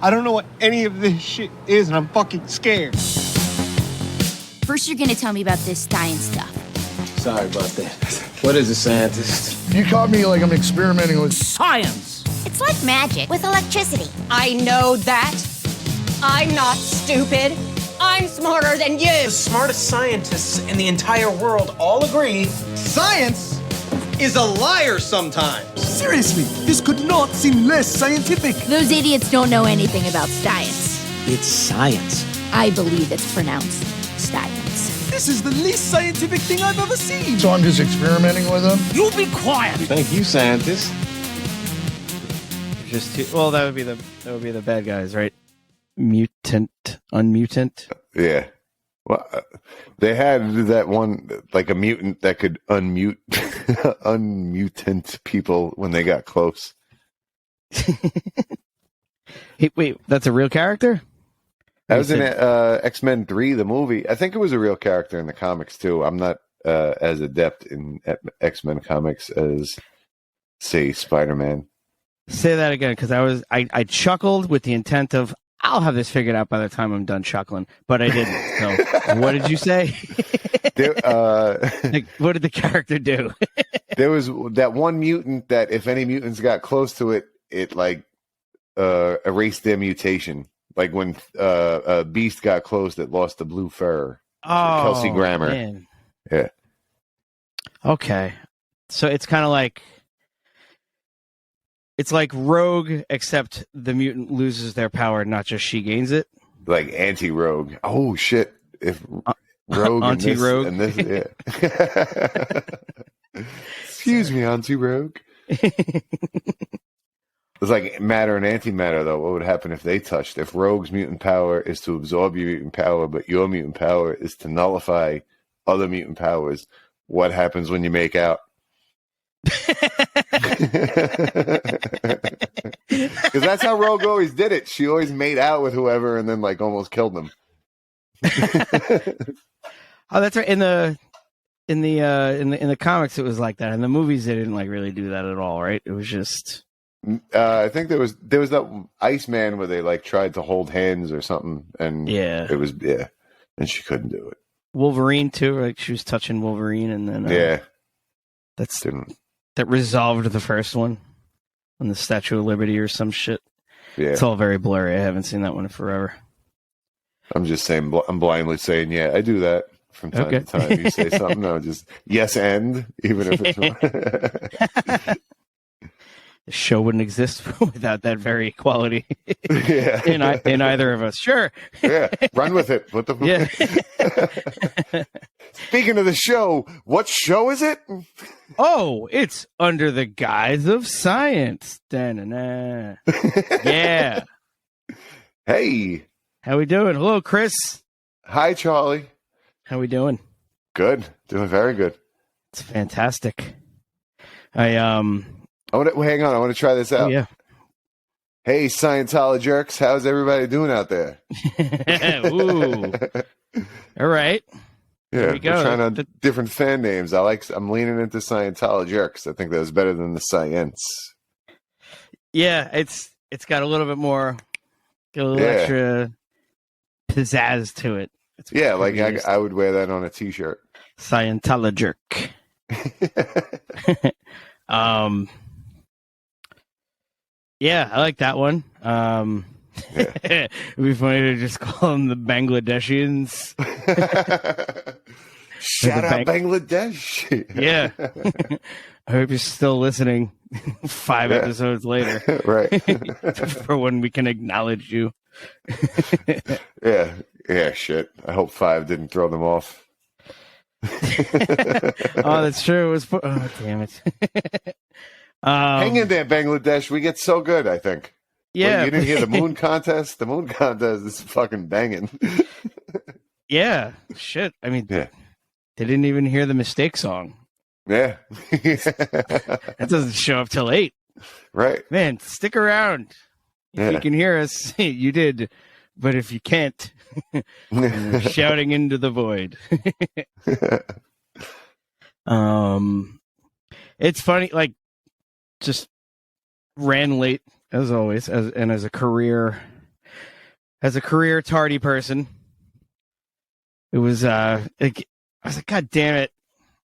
I don't know what any of this shit is, and I'm fucking scared. First, you're gonna tell me about this science stuff. Sorry about that. What is a scientist? You caught me like I'm experimenting with Science! It's like magic with electricity. I know that. I'm not stupid. I'm smarter than you. The smartest scientists in the entire world all agree Science is a liar sometimes. Seriously, this could not seem less scientific. Those idiots don't know anything about science. It's science. I believe it's pronounced science. This is the least scientific thing I've ever seen. So I'm just experimenting with them. You be quiet. Thank you, scientist. Just well, that would be the bad guys, right? Mutant, unmutant. Yeah. Well, they had that one, like a mutant that could unmute, unmutant people when they got close. Hey, wait, that's a real character? That was in X-Men 3, the movie. I think it was a real character in the comics, too. I'm not as adept in X-Men comics as, say, Spider-Man. Say that again, because I chuckled with the intent of, I'll have this figured out by the time I'm done chuckling, but I didn't. So, what did you say? Like, what did the character do? There was that one mutant that if any mutants got close to it, it like erased their mutation. Like when a Beast got close, it lost the blue fur. Oh, Kelsey Grammer. Man. Yeah. Okay, so it's kind of like. It's like Rogue, except the mutant loses their power, not just she gains it. Like anti-Rogue. Oh shit! If Rogue anti-Rogue and this, yeah. Excuse me, anti-Rogue. It's like matter and antimatter, though. What would happen if they touched? If Rogue's mutant power is to absorb your mutant power, but your mutant power is to nullify other mutant powers, what happens when you make out? Because that's how Rogue always did it. She always made out with whoever and then like almost killed them. Oh, that's right. In the comics, it was like that. In the movies, they didn't like really do that at all, right? It was just. I think there was that Iceman where they like tried to hold hands or something, and it was and she couldn't do it. Wolverine too, like she was touching Wolverine, and then that resolved the first one on the Statue of Liberty or some shit. Yeah, it's all very blurry. I haven't seen that one in forever. I'm just saying, I'm blindly saying, yeah, I do that from time to time. You say something, no, just yes, and even if it's wrong. The show wouldn't exist without that very quality in either of us. Sure. Yeah, run with it. What the fuck? Speaking of the show, what show is it? Oh, it's Under the Guise of Science. Da-na-na. Yeah. Hey. How we doing? Hello, Chris. Hi, Charlie. How we doing? Good. Doing very good. It's fantastic. hang on. I want to try this out. Oh, yeah. Hey, Scientology jerks. How's everybody doing out there? Ooh. All right. Yeah, we're trying out different fan names. I'm leaning into Scientology jerks. I think that was better than the science. Yeah, it's got a little bit more, extra pizzazz to it. Like I would wear that on a t-shirt. Scientology jerk. Yeah, I like that one. It'd be funny to just call them the Bangladeshians. Shout out Bangladesh. Yeah. I hope you're still listening 5 episodes later. Right. For when we can acknowledge you. Yeah, shit. I hope 5 didn't throw them off. Oh, that's true. It was oh, damn it. Hang in there, Bangladesh. We get so good, I think. Yeah. Wait, you didn't hear the moon contest? The moon contest is fucking banging. Yeah. Shit. I mean, they didn't even hear the mistake song. Yeah. That doesn't show up till 8. Right. Man, stick around. If you can hear us, you did. But if you can't, you're shouting into the void. It's funny, like, just ran late as always, as a career as a career tardy person, it was I was like, God damn it,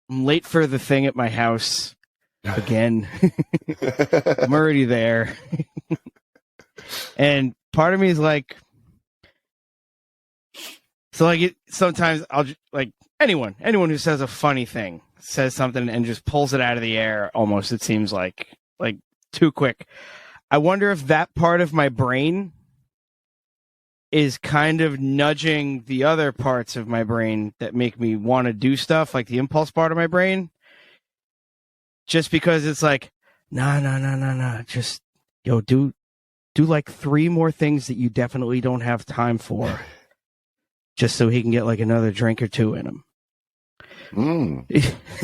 I'm late for the thing at my house again. I'm already there. And part of me is like, so like sometimes I'll just, like anyone who says a funny thing, says something and just pulls it out of the air almost, it seems like too quick. I wonder if that part of my brain is kind of nudging the other parts of my brain that make me want to do stuff, like the impulse part of my brain. Just because it's like, nah. Just, do like 3 more things that you definitely don't have time for. Just so he can get like another drink or 2 in him.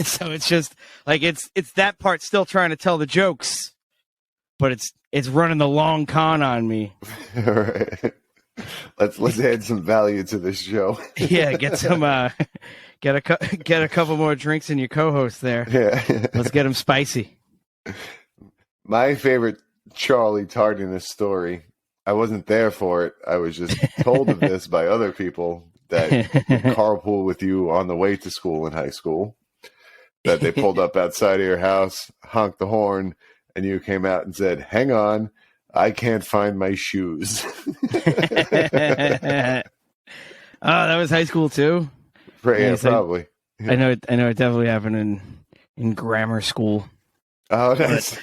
So it's just like, it's that part still trying to tell the jokes, but it's running the long con on me. All right. Let's add some value to this show. Yeah, get some get a couple more drinks in your co-host there. Yeah. Let's get them spicy. My favorite Charlie tardiness story. I wasn't there for it. I was just told of this by other people that carpool with you on the way to school in high school. That they pulled up outside of your house, honked the horn, and you came out and said, "Hang on, I can't find my shoes." Oh, that was high school too? Yeah, probably. I know it definitely happened in grammar school. Oh, nice.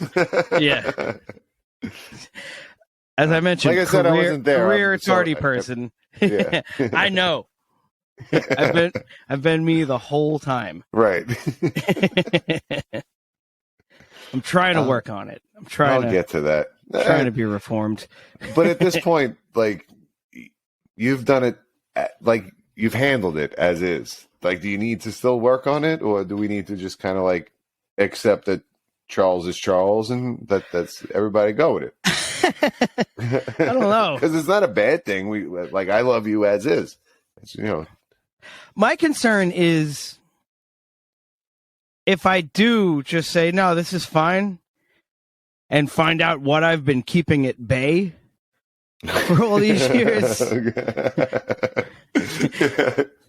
Yeah. As I mentioned, like I said, I wasn't there. Career tardy person. Yeah. I know. I've been me the whole time. Right. I'm trying to work on it. I'll get to that. Trying to be reformed. But at this point, like, you've done it, like, you've handled it as is. Like, do you need to still work on it, or do we need to just kind of like accept that Charles is Charles and that's everybody go with it? I don't know, because it's not a bad thing. We like, I love you as is. It's, my concern is if I do just say no, this is fine, and find out what I've been keeping at bay for all these years.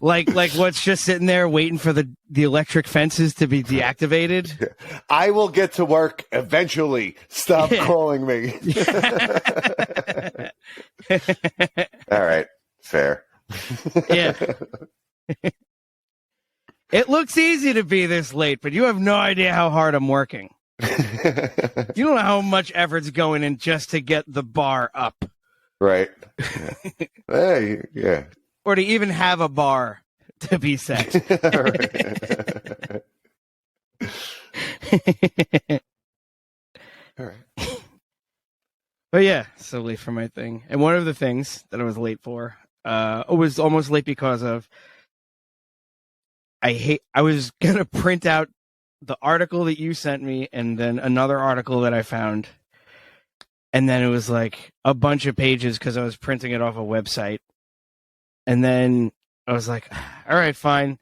like what's just sitting there waiting for the electric fences to be deactivated. I will get to work eventually. Stop calling me. All right. Fair. Yeah. It looks easy to be this late, but you have no idea how hard I'm working. You don't know how much effort's going in just to get the bar up. Right. Yeah. Hey, yeah. Or to even have a bar to be set. All right. But yeah, so late for my thing. And one of the things that I was late for, I was almost late because of, I was going to print out the article that you sent me and then another article that I found. And then it was like a bunch of pages because I was printing it off a website. And then I was like, all right, fine.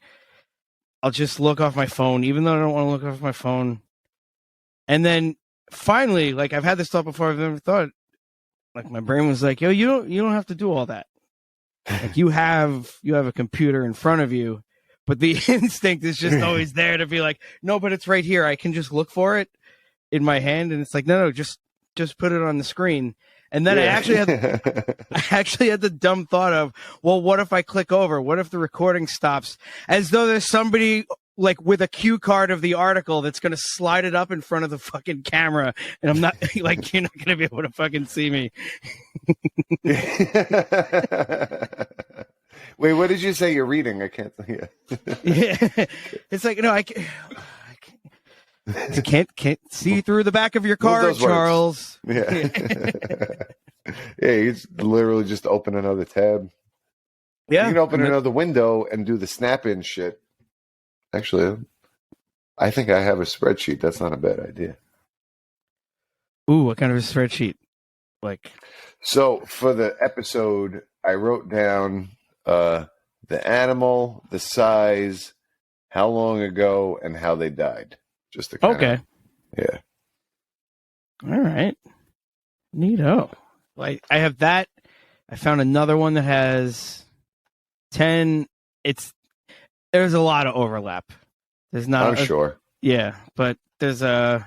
I'll just look off my phone, even though I don't want to look off my phone. And then finally, like, I've had this thought before. I've never thought, like, my brain was like, yo, you don't have to do all that. Like, you have a computer in front of you, but the instinct is just always there to be like, no, but it's right here. I can just look for it in my hand. And it's like, no, just put it on the screen. And then I actually had the dumb thought of, well, what if I click over? What if the recording stops? As though there's somebody like with a cue card of the article that's going to slide it up in front of the fucking camera. And I'm not like, you're not going to be able to fucking see me. Wait, what did you say you're reading? I can't. Yeah. Yeah. It's like, no, I can't see through the back of your car, Charles. Yeah. Yeah, you literally just open another tab. Yeah. You can open another window and do the snap-in shit. Actually, I think I have a spreadsheet. That's not a bad idea. Ooh, what kind of a spreadsheet? Like, so for the episode, I wrote down the animal, the size, how long ago, and how they died. Just to kind of, yeah. All right. Neato. Like, I have that I found another one that has 10. There's a lot of overlap. There's not. I'm sure. Yeah, but I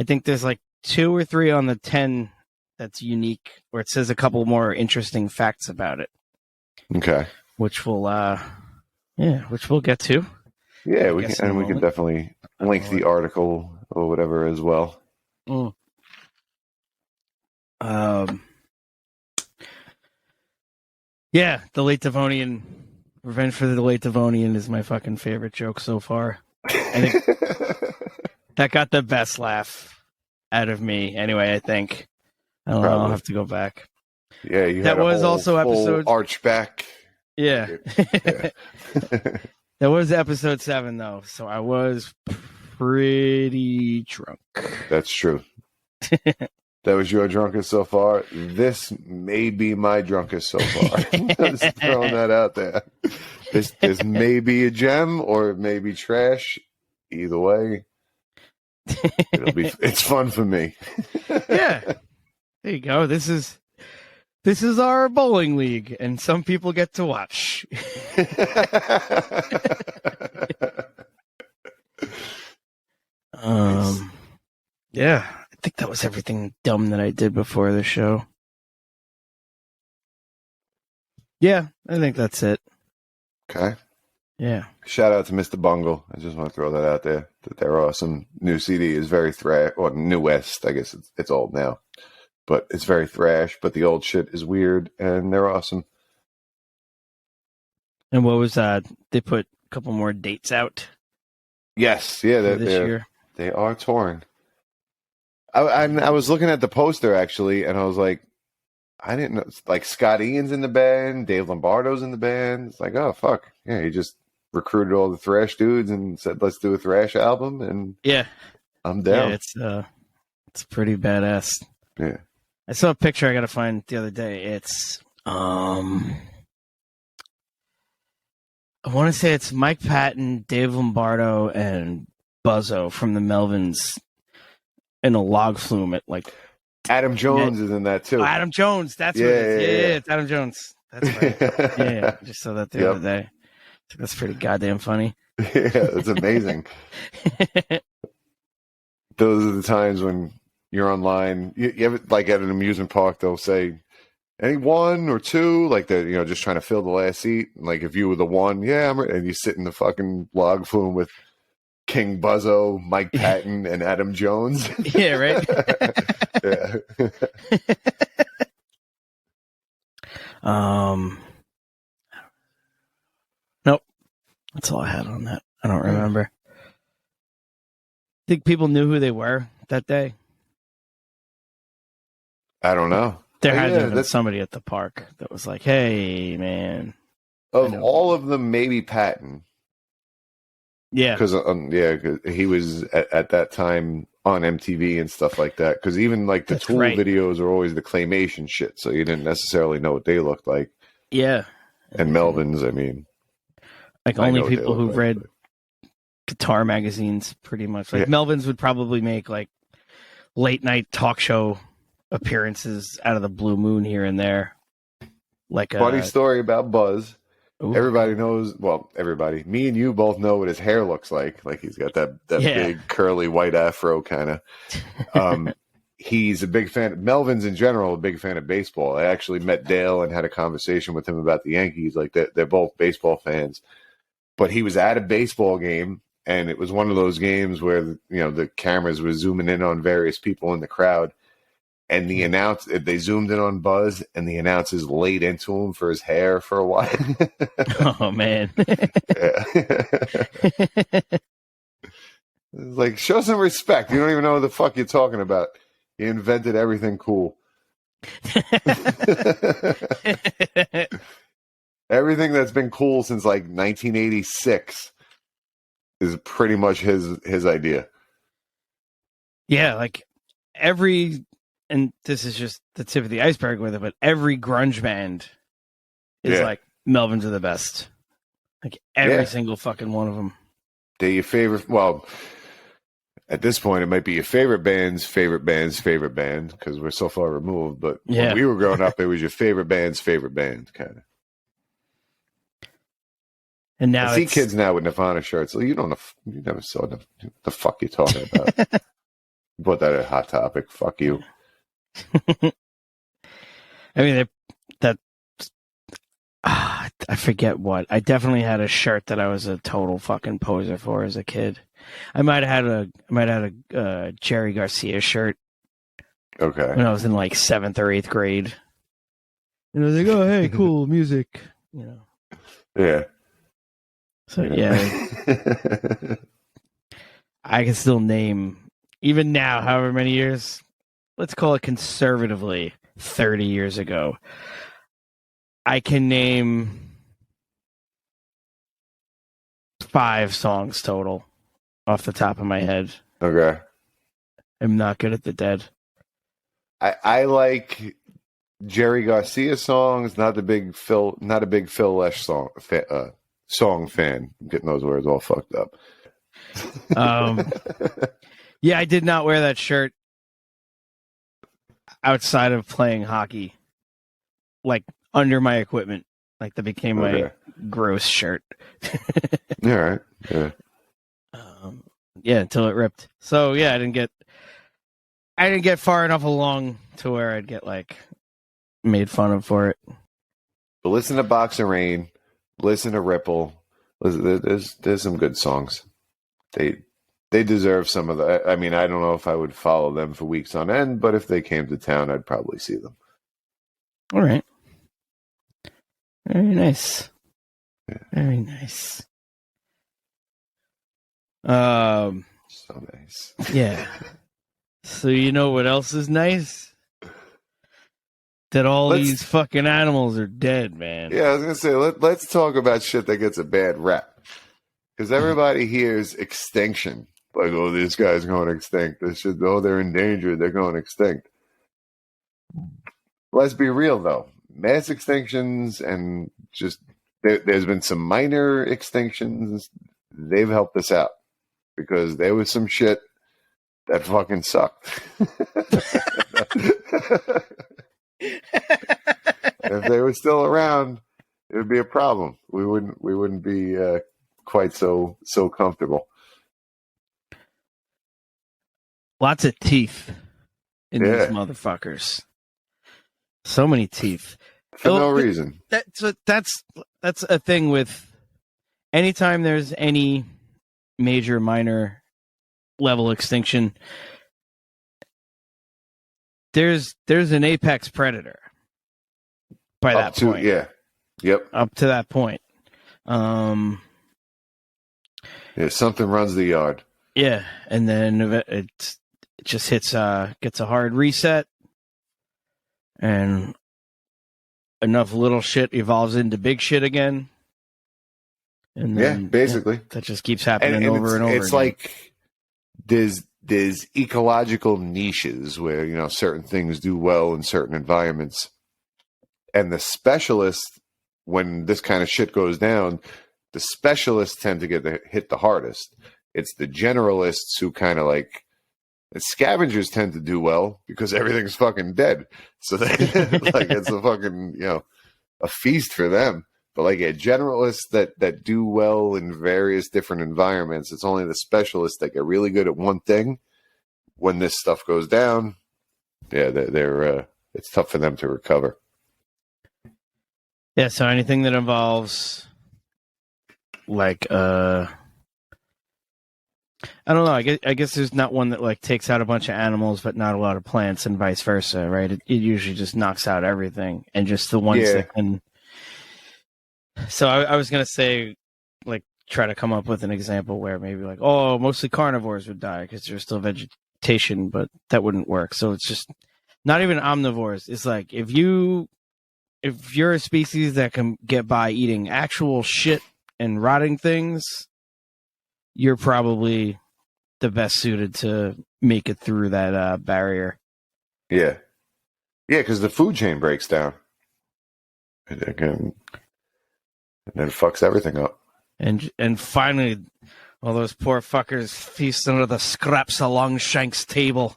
think there's like 2 or 3 on the 10 that's unique, where it says a couple more interesting facts about it. Okay. Which we'll get to. Yeah, we can definitely link the article or whatever as well. Yeah, the Late Devonian, Revenge for the Late Devonian is my fucking favorite joke so far. I think that got the best laugh out of me. Anyway, I think. I don't know. I'll have to go back. Yeah, that was also episode arch back. Yeah. That was episode 7 though, so I was pretty drunk. That's true. That was your drunkest so far. This may be my drunkest so far. Just throwing that out there. This may be a gem or it may be trash. Either way, it's fun for me. Yeah. There you go. This is our bowling league, and some people get to watch. Yeah, I think that was everything dumb that I did before the show. Yeah, I think that's it. Okay. Yeah. Shout out to Mr. Bungle. I just want to throw that out there. That they're awesome. New CD is very thrash. Well, newest. I guess it's old now. But it's very thrash. But the old shit is weird. And they're awesome. And what was that? They put a couple more dates out? Yes. Yeah. This year. They are touring. I was looking at the poster, actually. And I was like, I didn't know. Like, Scott Ian's in the band. Dave Lombardo's in the band. It's like, oh, fuck. Yeah, he just recruited all the thrash dudes and said, let's do a thrash album. And yeah, I'm down. Yeah, it's pretty badass. Yeah. I saw a picture I got to find the other day. It's, I want to say it's Mike Patton, Dave Lombardo, and Buzzo from the Melvins in a log flume at like. Adam Jones is in that too. Oh, Adam Jones, that's what it is. Yeah, it's Adam Jones. That's right. Yeah, just saw that the other day. That's pretty goddamn funny. Yeah, it's amazing. Those are the times when you're online. You ever, like at an amusement park, they'll say, any 1 or 2, like they're just trying to fill the last seat. Like if you were the 1, and you sit in the fucking log flume with King Buzzo, Mike Patton, and Adam Jones. Yeah, right. Yeah. Nope. That's all I had on that. I don't remember. Think people knew who they were that day? I don't know. There had to have been somebody at the park that was like, hey, man. Of all of them, maybe Patton. Yeah. Because he was at that time on MTV and stuff like that. Because even like the Tool videos are always the claymation shit, so you didn't necessarily know what they looked like. Yeah. And Melvins, I mean, like only people who read guitar magazines, pretty much. Like Melvins would probably make like late night talk show appearances out of the blue moon here and there. Like funny story about Buzz. Ooh. Everybody knows. Well, everybody. Me and you both know what his hair looks like. Like he's got that big curly white afro kind of. He's a big fan. Melvin's in general a big fan of baseball. I actually met Dale and had a conversation with him about the Yankees. Like they're both baseball fans. But he was at a baseball game, and it was one of those games where the cameras were zooming in on various people in the crowd. And they zoomed in on Buzz, and the announcers laid into him for his hair for a while. Oh, man. Like, show some respect. You don't even know what the fuck you're talking about. He invented everything cool. Everything that's been cool since like 1986 is pretty much his idea. Yeah, like and this is just the tip of the iceberg with it, but every grunge band is like, Melvins are the best. Like every single fucking one of them. They're your favorite. Well, At this point, it might be your favorite band's favorite band's favorite band because we're so far removed. But when we were growing up, it was your favorite band's favorite band, kind of. And now I see kids now with Nirvana shirts. You never saw them. The fuck you talking about? You brought that a Hot Topic. Fuck you. I mean, I forget what. I definitely had a shirt that I was a total fucking poser for as a kid. I might have had a Jerry Garcia shirt. Okay. When I was in like 7th or 8th grade. And I was like, oh, hey, cool music. You know. Yeah. So, yeah. I can still name, even now, however many years, let's call it conservatively, 30 years ago. I can name 5 songs total off the top of my head. Okay. I'm not good at the Dead. I like Jerry Garcia songs. Not a big Phil Lesh song fan. I'm getting those words all fucked up. Yeah, I did not wear that shirt outside of playing hockey. Like under my equipment. Like that became my gross shirt. All right. Yeah. Yeah, until it ripped. So yeah, I didn't get far enough along to where I'd get like made fun of for it. But listen to Box of Rain, listen to Ripple. There's some good songs. They deserve some of the. I mean, I don't know if I would follow them for weeks on end, but if they came to town, I'd probably see them. All right. Very nice. Very nice. So nice. Yeah. So you know what else is nice? That these fucking animals are dead, man. Yeah, I was gonna say let's talk about shit that gets a bad rap because everybody hears extinction, like, oh, this guy's going extinct. This shit, oh, they're endangered. They're going extinct. Let's be real though. Mass extinctions and just there's been some minor extinctions. They've helped us out because there was some shit that fucking sucked. If they were still around, it would be a problem. We wouldn't be quite so comfortable. Lots of teeth in these motherfuckers. So many teeth for no reason. That's a thing with anytime there's any major, minor level extinction. There's an apex predator by that point. Yeah. Yep. Up to that point. Yeah, something runs the yard. Yeah, and then it just gets a hard reset, and enough little shit evolves into big shit again. And then, basically that just keeps happening over and over. It's again. like there's ecological niches where certain things do well in certain environments, and the specialists, when this kind of shit goes down, the specialists tend to get hit the hardest. It's the generalists who kind of like. Scavengers tend to do well because everything's fucking dead. So they, like it's a fucking a feast for them. But like generalists that do well in various different environments, it's only the specialists that get really good at one thing. When this stuff goes down, yeah, they're it's tough for them to recover. Yeah, so anything that involves like I don't know. I guess there's not one that like takes out a bunch of animals, but not a lot of plants, and vice versa, right? It usually just knocks out everything, and just the ones that can. So I was gonna say, like, try to come up with an example where maybe like, oh, mostly carnivores would die because there's still vegetation, but that wouldn't work. So it's just not even omnivores. It's like if you're a species that can get by eating actual shit and rotting things, you're probably the best suited to make it through that barrier. Yeah, because the food chain breaks down, and then fucks everything up. And finally, All those poor fuckers feasting under the scraps of Longshank's table.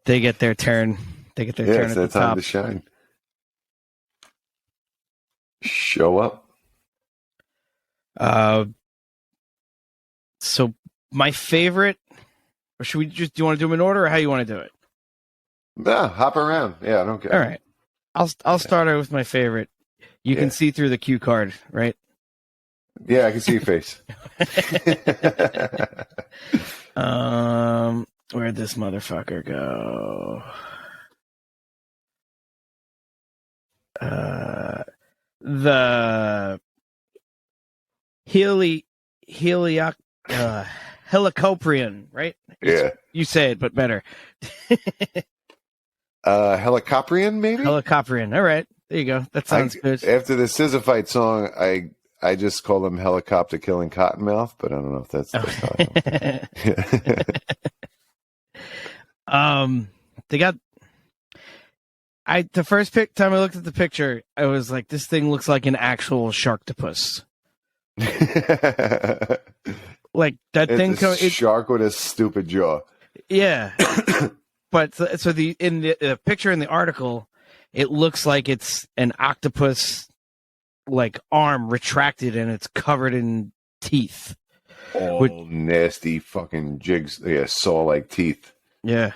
They get their turn. They get their turn it's at the that time top. to shine. Show up. So my favorite, or should we do you want to do them in order, or how you want to do it? Nah, hop around. Yeah, I don't care. All right. I'll start out with my favorite. You can see through the cue card, right? Yeah, I can see your face. Where'd this motherfucker go? The Helicoprion, right? Yeah. You say it, but better. Helicoprion, maybe? Helicoprion. All right. There you go. That sounds good. After the Sisyphite song, I just call them helicopter killing cottonmouth, but I don't know if that's they got the first time I looked at the picture, I was like, this thing looks like an actual sharktopus. Like that thing shark with a stupid jaw. Yeah. But so in the picture in the article, it looks like it's an octopus like arm retracted and it's covered in teeth. All nasty fucking jigs. Yeah, saw-like teeth. Yeah.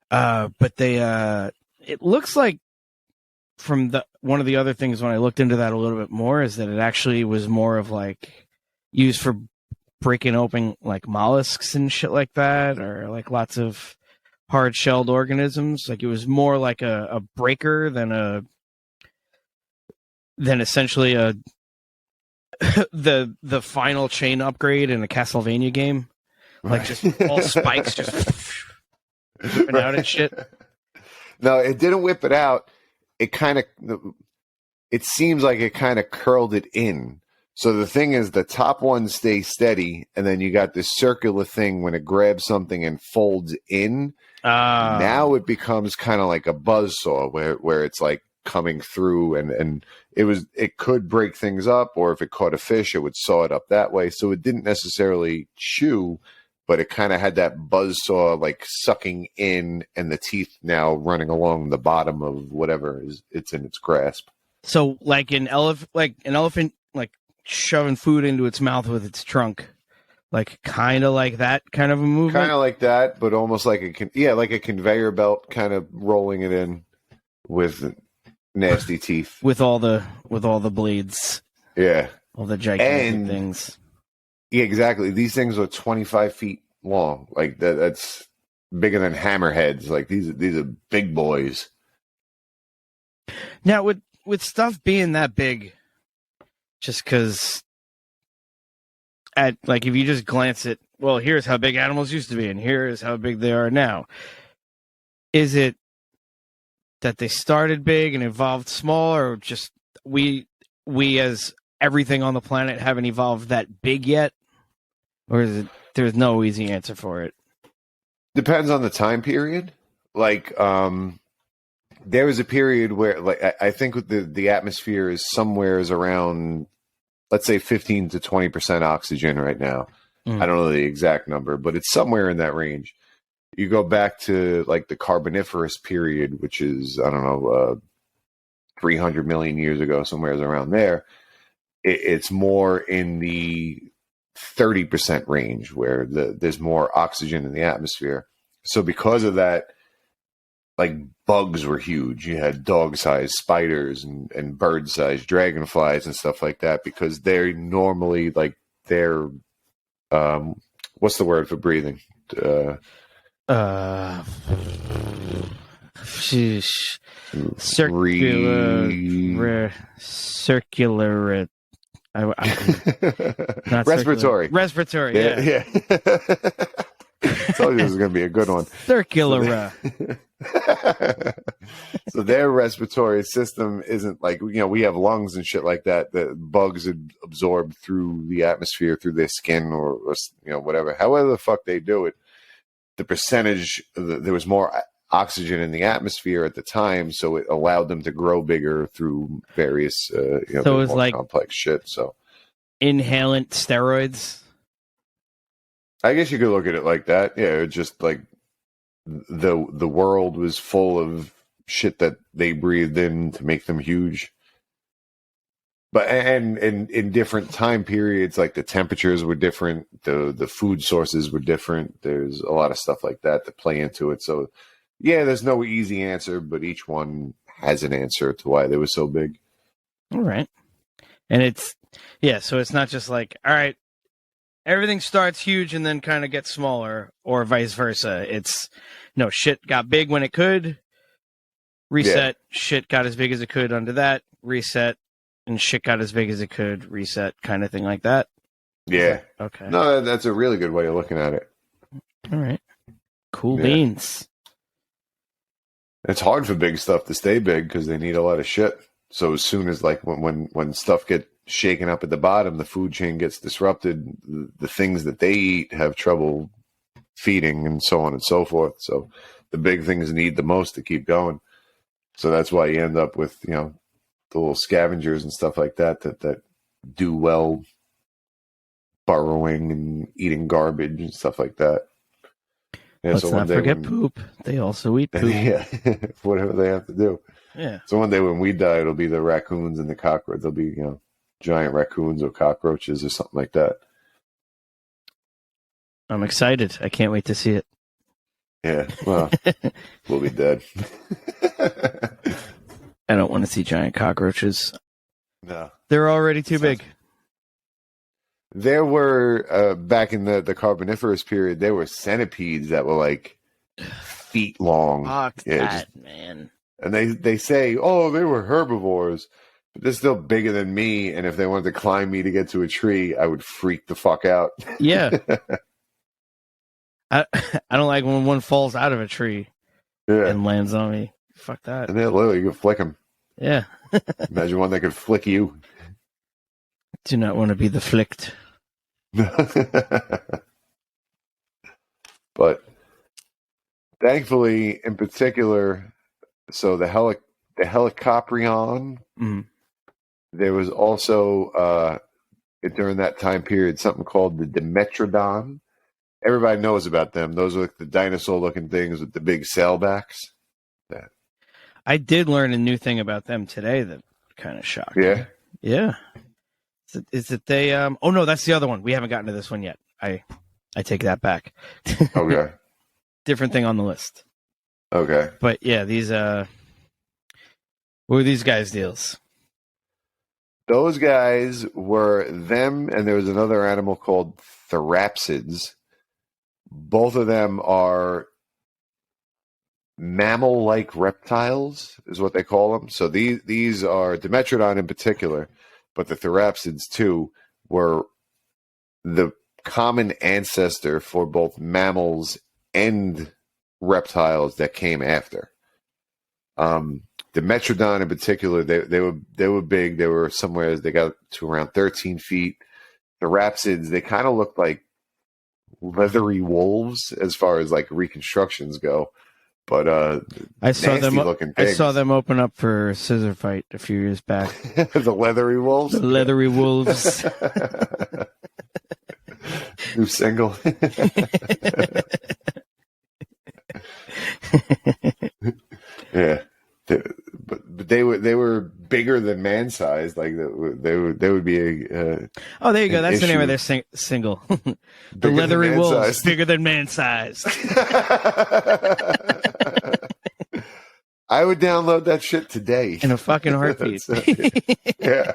But they it looks like from one of the other things when I looked into that a little bit more is that it actually was more of like used for breaking open like mollusks and shit like that, or like lots of hard-shelled organisms. Like it was more like a breaker than essentially the final chain upgrade in a Castlevania game. Like just all spikes just whipping out and shit. No, it didn't whip it out. It seems like it kind of curled it in. So the thing is, the top one stays steady, and then you got this circular thing when it grabs something and folds in. Now it becomes kind of like a buzzsaw where it's like coming through, and it could break things up, or if it caught a fish, it would saw it up that way. So it didn't necessarily chew, but it kind of had that buzzsaw like sucking in, and the teeth now running along the bottom of whatever it's in its grasp. So like an elephant like shoving food into its mouth with its trunk, like kind of like that kind of a movement. Kind of like that, but almost like like a conveyor belt, kind of rolling it in with nasty teeth, with all the blades. Yeah, all the gigantic things. Yeah, exactly. These things are 25 feet long. Like that's bigger than hammerheads. Like these are big boys. Now with stuff being that big, just because if you just glance at, well, here's how big animals used to be, and here is how big they are now. Is it that they started big and evolved small, or just we as everything on the planet haven't evolved that big yet? Or is it there's no easy answer for it? Depends on the time period. Like, there was a period where, like, I think the atmosphere is somewheres around, let's say, 15 to 20% oxygen right now. I don't know the exact number, but it's somewhere in that range. You go back to like the Carboniferous period, which is, I don't know, 300 million years ago, somewhere around there. It's more in the 30% range where there's more oxygen in the atmosphere. So because of that, like bugs were huge. You had dog-sized spiders and bird-sized dragonflies and stuff like that, because they're normally like they're what's the word for breathing? Circular. Respiratory. Respiratory, yeah. I told you this was going to be a good one. Circular. So their respiratory system isn't like, we have lungs and shit like that bugs absorb through the atmosphere, through their skin or whatever. However the fuck they do it, the percentage, there was more oxygen in the atmosphere at the time, so it allowed them to grow bigger through various, so it was like complex shit. So inhalant steroids. I guess you could look at it like that. Yeah, it's just like the world was full of shit that they breathed in to make them huge. But and in different time periods, like the temperatures were different, the food sources were different. There's a lot of stuff like that play into it. So yeah, there's no easy answer, but each one has an answer to why they were so big. All right. And so it's not just like, all right, everything starts huge and then kind of gets smaller, or vice versa. It's no, shit got big when it could, reset, shit got as big as it could under that, reset, and shit got as big as it could, reset, kind of thing like that. Yeah. Okay. No, that's a really good way of looking at it. All right. Cool beans. It's hard for big stuff to stay big because they need a lot of shit. So as soon as like when stuff get shaken up at the bottom, the food chain gets disrupted, the things that they eat have trouble feeding and so on and so forth. So the big things need the most to keep going. So that's why you end up with, the little scavengers and stuff like that do well burrowing and eating garbage and stuff like that. Yeah, Let's not forget poop. They also eat poop. Yeah, whatever they have to do. Yeah. So one day when we die, it'll be the raccoons and the cockroaches. There'll be, giant raccoons or cockroaches or something like that. I'm excited. I can't wait to see it. Yeah, well, we'll be dead. I don't want to see giant cockroaches. No. They're already too big. There were, back in the Carboniferous period, there were centipedes that were like feet long. Fuck that, man. And they say, oh, they were herbivores, but they're still bigger than me. And if they wanted to climb me to get to a tree, I would freak the fuck out. Yeah. I don't like when one falls out of a tree and lands on me. Fuck that. And then literally you could flick them. Yeah. Imagine one that could flick you. Do not want to be the flicked. But thankfully, in particular, so the Helicoprion, there was also during that time period something called the Dimetrodon. Everybody knows about them. Those are like the dinosaur-looking things with the big sailbacks. Yeah. I did learn a new thing about them today that kind of shocked me. Yeah. Is it they? Oh no, that's the other one. We haven't gotten to this one yet. I take that back. Okay. Different thing on the list. Okay. But yeah, these what were these guys' deals? Those guys were them, and there was another animal called therapsids. Both of them are mammal-like reptiles, is what they call them. So these are Dimetrodon in particular, but the therapsids too were the common ancestor for both mammals and reptiles that came after. Dimetrodon in particular, they were big. They were somewhere, they got to around 13 feet. The rhapsids, they kind of looked like leathery wolves as far as like reconstructions go. But I saw them. Looking I saw them open up for a scissor fight a few years back. The leathery wolves. The leathery wolves. New single. Yeah, but they were bigger than man sized. Like they would be a. Oh, there you go. That's the name of their single. The leathery wolves, bigger than man sized. I would download that shit today in a fucking heartbeat. Yeah.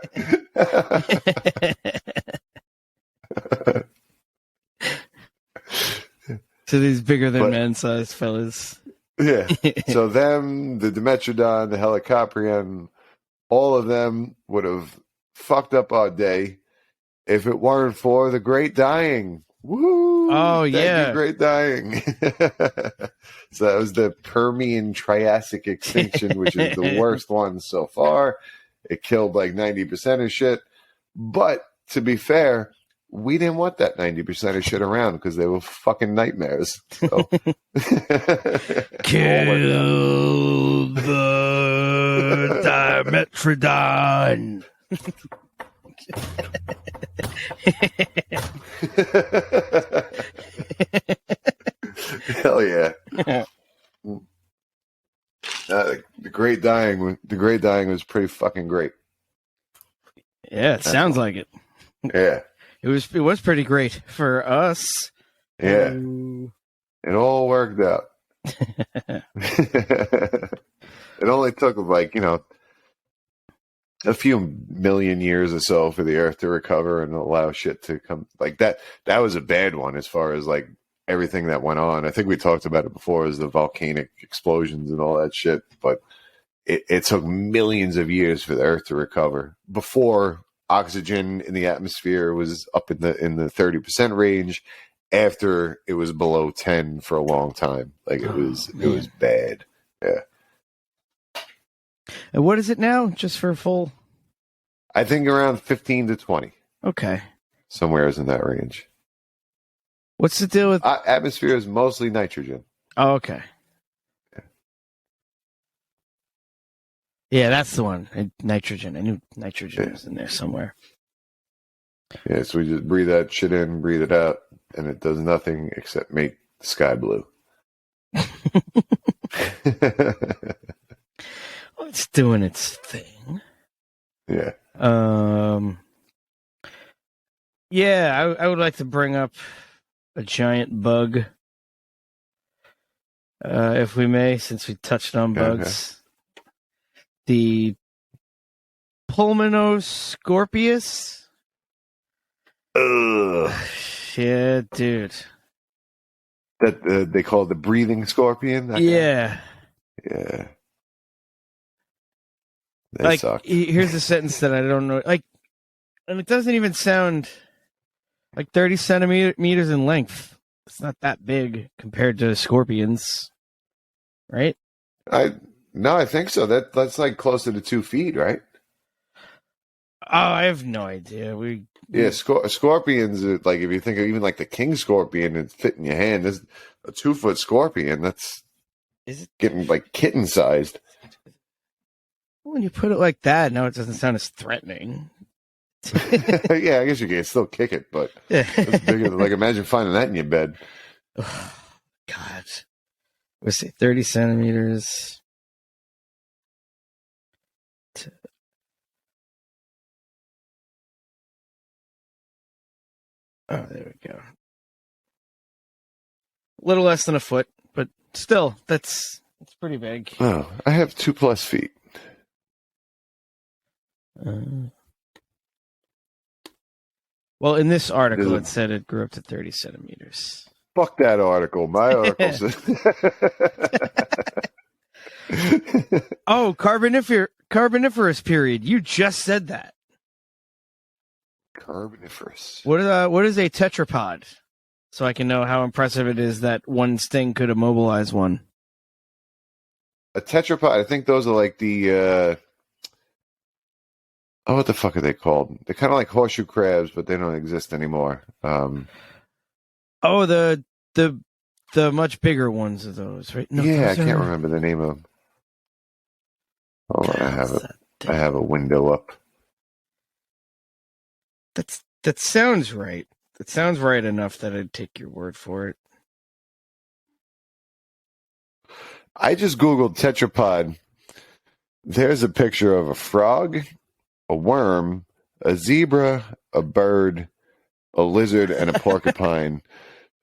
So these bigger than man sized fellas. Yeah. So them, the Dimetrodon, the Helicoprion, all of them would have fucked up our day if it weren't for the Great Dying. Woo! Oh, yeah. Great Dying. So that was the Permian Triassic extinction, which is the worst one so far. It killed like 90% of shit. But to be fair, we didn't want that 90% of shit around because they were fucking nightmares. So. Kill the Dimetrodon. Hell yeah. The Great Dying was pretty fucking great. Yeah, it sounds like it. Yeah. It was pretty great for us. Yeah. It all worked out. It only took like, a few million years or so for the Earth to recover and allow shit to come like that. That was a bad one as far as like everything that went on. I think we talked about it before, as the volcanic explosions and all that shit. But it took millions of years for the Earth to recover before oxygen in the atmosphere was up in the 30% range. After it was below 10 for a long time, like it was bad. Yeah. And what is it now? Just for full? I think around 15 to 20. Okay. Somewhere is in that range. What's the deal with... atmosphere is mostly nitrogen. Oh, okay. Yeah, that's the one. Nitrogen. I knew nitrogen was in there somewhere. Yeah, so we just breathe that shit in, breathe it out, and it does nothing except make the sky blue. Well, it's doing its thing. Yeah. Yeah, I would like to bring up a giant bug, if we may, since we touched on bugs. The Pulmonoscorpius. Ugh. Yeah, dude. That they call it the breathing scorpion? Yeah. Yeah. They Like, suck. here's a sentence that I don't know. Like, and it doesn't even sound like 30 centimeters in length. It's not that big compared to scorpions, right? No, I think so. That's like closer to 2 feet, right? Oh, I have no idea. Scorpions, like if you think of even like the king scorpion, it fit in your hand. There's a 2-foot scorpion. Is it getting like kitten sized? When you put it like that, no, it doesn't sound as threatening. Yeah, I guess you can still kick it, but it's bigger. Like imagine finding that in your bed. Oh, God. Let's say 30 centimeters. Oh, there we go. A little less than a foot, but still, that's pretty big. Oh, I have 2+ feet. Well, in this article, it said it grew up to 30 centimeters. Fuck that article. My article says. Oh, Carboniferous period. You just said that. Carboniferous. What is a tetrapod? So I can know how impressive it is that one sting could immobilize one. A tetrapod. I think those are like the. What the fuck are they called? They're kind of like horseshoe crabs, but they don't exist anymore. Oh, the much bigger ones of those, right? No, yeah, I can't remember the name of them. Hold on, I have a window up. That sounds right. That sounds right enough that I'd take your word for it. I just Googled tetrapod. There's a picture of a frog, a worm, a zebra, a bird, a lizard, and a porcupine.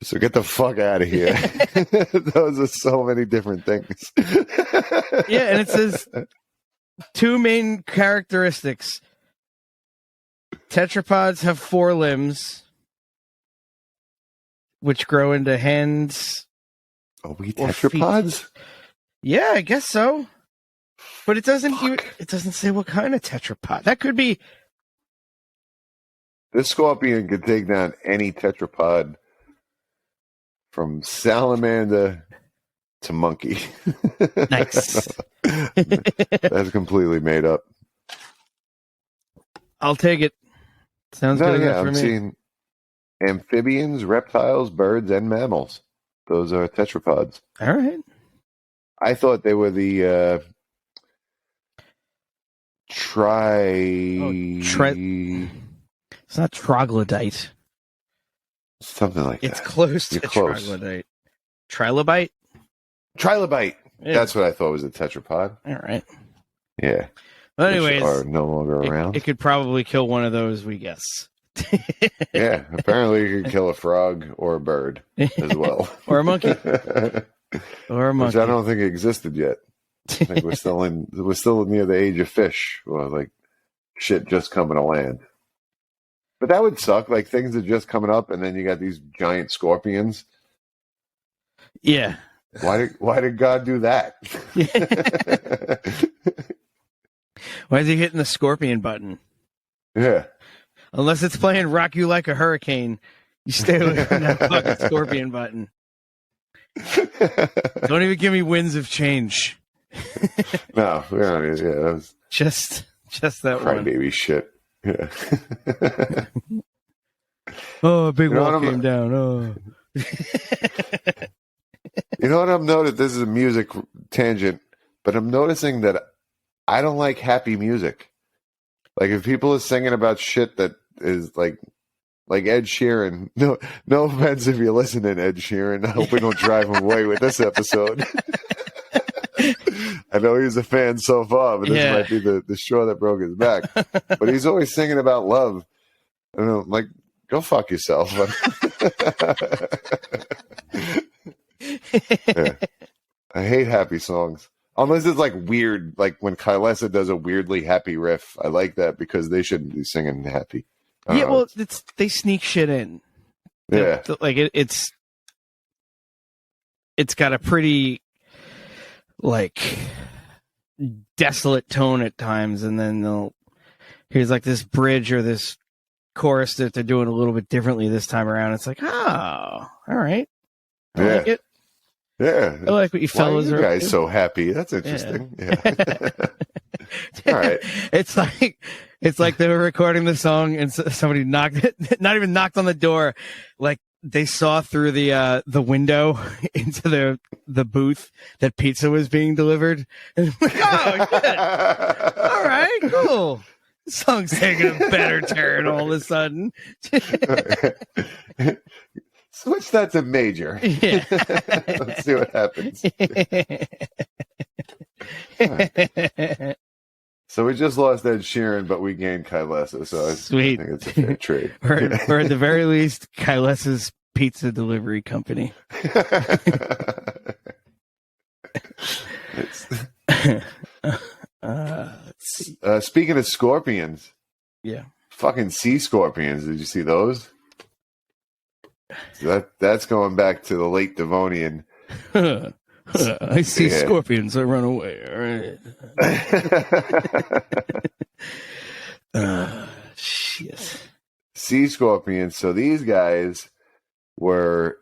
So get the fuck out of here. Those are so many different things. Yeah, and it says 2 main characteristics. Tetrapods have 4 limbs, which grow into hands. Are we tetrapods? Feet. Yeah, I guess so. But it doesn't say what kind of tetrapod. That could be. This scorpion could take down any tetrapod from salamander to monkey. Nice. That's completely made up. I'll take it. Sounds good enough for I'm me. seeing amphibians, reptiles, birds, and mammals. Those are tetrapods. All right. I thought they were the It's not troglodyte. Something like It's that. close You're to close. troglodyte. Trilobite? Trilobite. Yeah. That's what I thought was a tetrapod. All right. Yeah. Well, Which anyways, are no longer around. it could probably kill one of those, we guess. Yeah. Apparently, you could kill a frog or a bird as well, Or a monkey. Or a which monkey. I don't think existed yet. I think we're still near the age of fish. Well, like shit just coming to land. But that would suck. Like things are just coming up, and then you got these giant scorpions. Yeah. Why did God do that? Why is he hitting the scorpion button? Yeah. Unless it's playing Rock You Like a Hurricane, you stay away from that fucking scorpion button. Don't even give me Winds of Change. No, we don't need. Yeah, that was Just that one. crybaby shit. Yeah. Oh, a big You know wall what I'm- came down. Oh. You know what I'm noticing? This is a music tangent, but I'm noticing that I don't like happy music. Like if people are singing about shit that is like Ed Sheeran. No offense if you're listening, Ed Sheeran. I hope we don't drive him away with this episode. I know he's a fan so far, but this might be the straw that broke his back. But he's always singing about love. I don't know, like, go fuck yourself. Yeah. I hate happy songs. Unless it's like weird, like when Kylesa does a weirdly happy riff. I like that because they shouldn't be singing happy. Yeah, well, they sneak shit in. Yeah. Like it's got a pretty like desolate tone at times, and then here's like this bridge or this chorus that they're doing a little bit differently this time around. It's like, oh, all right. I like it. Yeah. I like what you fellas Why are are you up guys to. so happy? That's interesting. Yeah. All right. It's like they were recording the song and somebody not even knocked on the door, like they saw through the window into the booth that pizza was being delivered. And I'm like, oh, good. All right, cool. This song's taking a better turn all of a sudden. Switch that to major. Yeah. Let's see what happens. Right. So we just lost Ed Sheeran, but we gained Kylesa. So Sweet. I think it's a fair trade. or at the very least, Kylesa's pizza delivery company. Let's see. Speaking of scorpions, Yeah. fucking sea scorpions. Did you see those? That's going back to the late Devonian. I see Yeah. scorpions. I run away. All right. Shit. Sea scorpions. So these guys were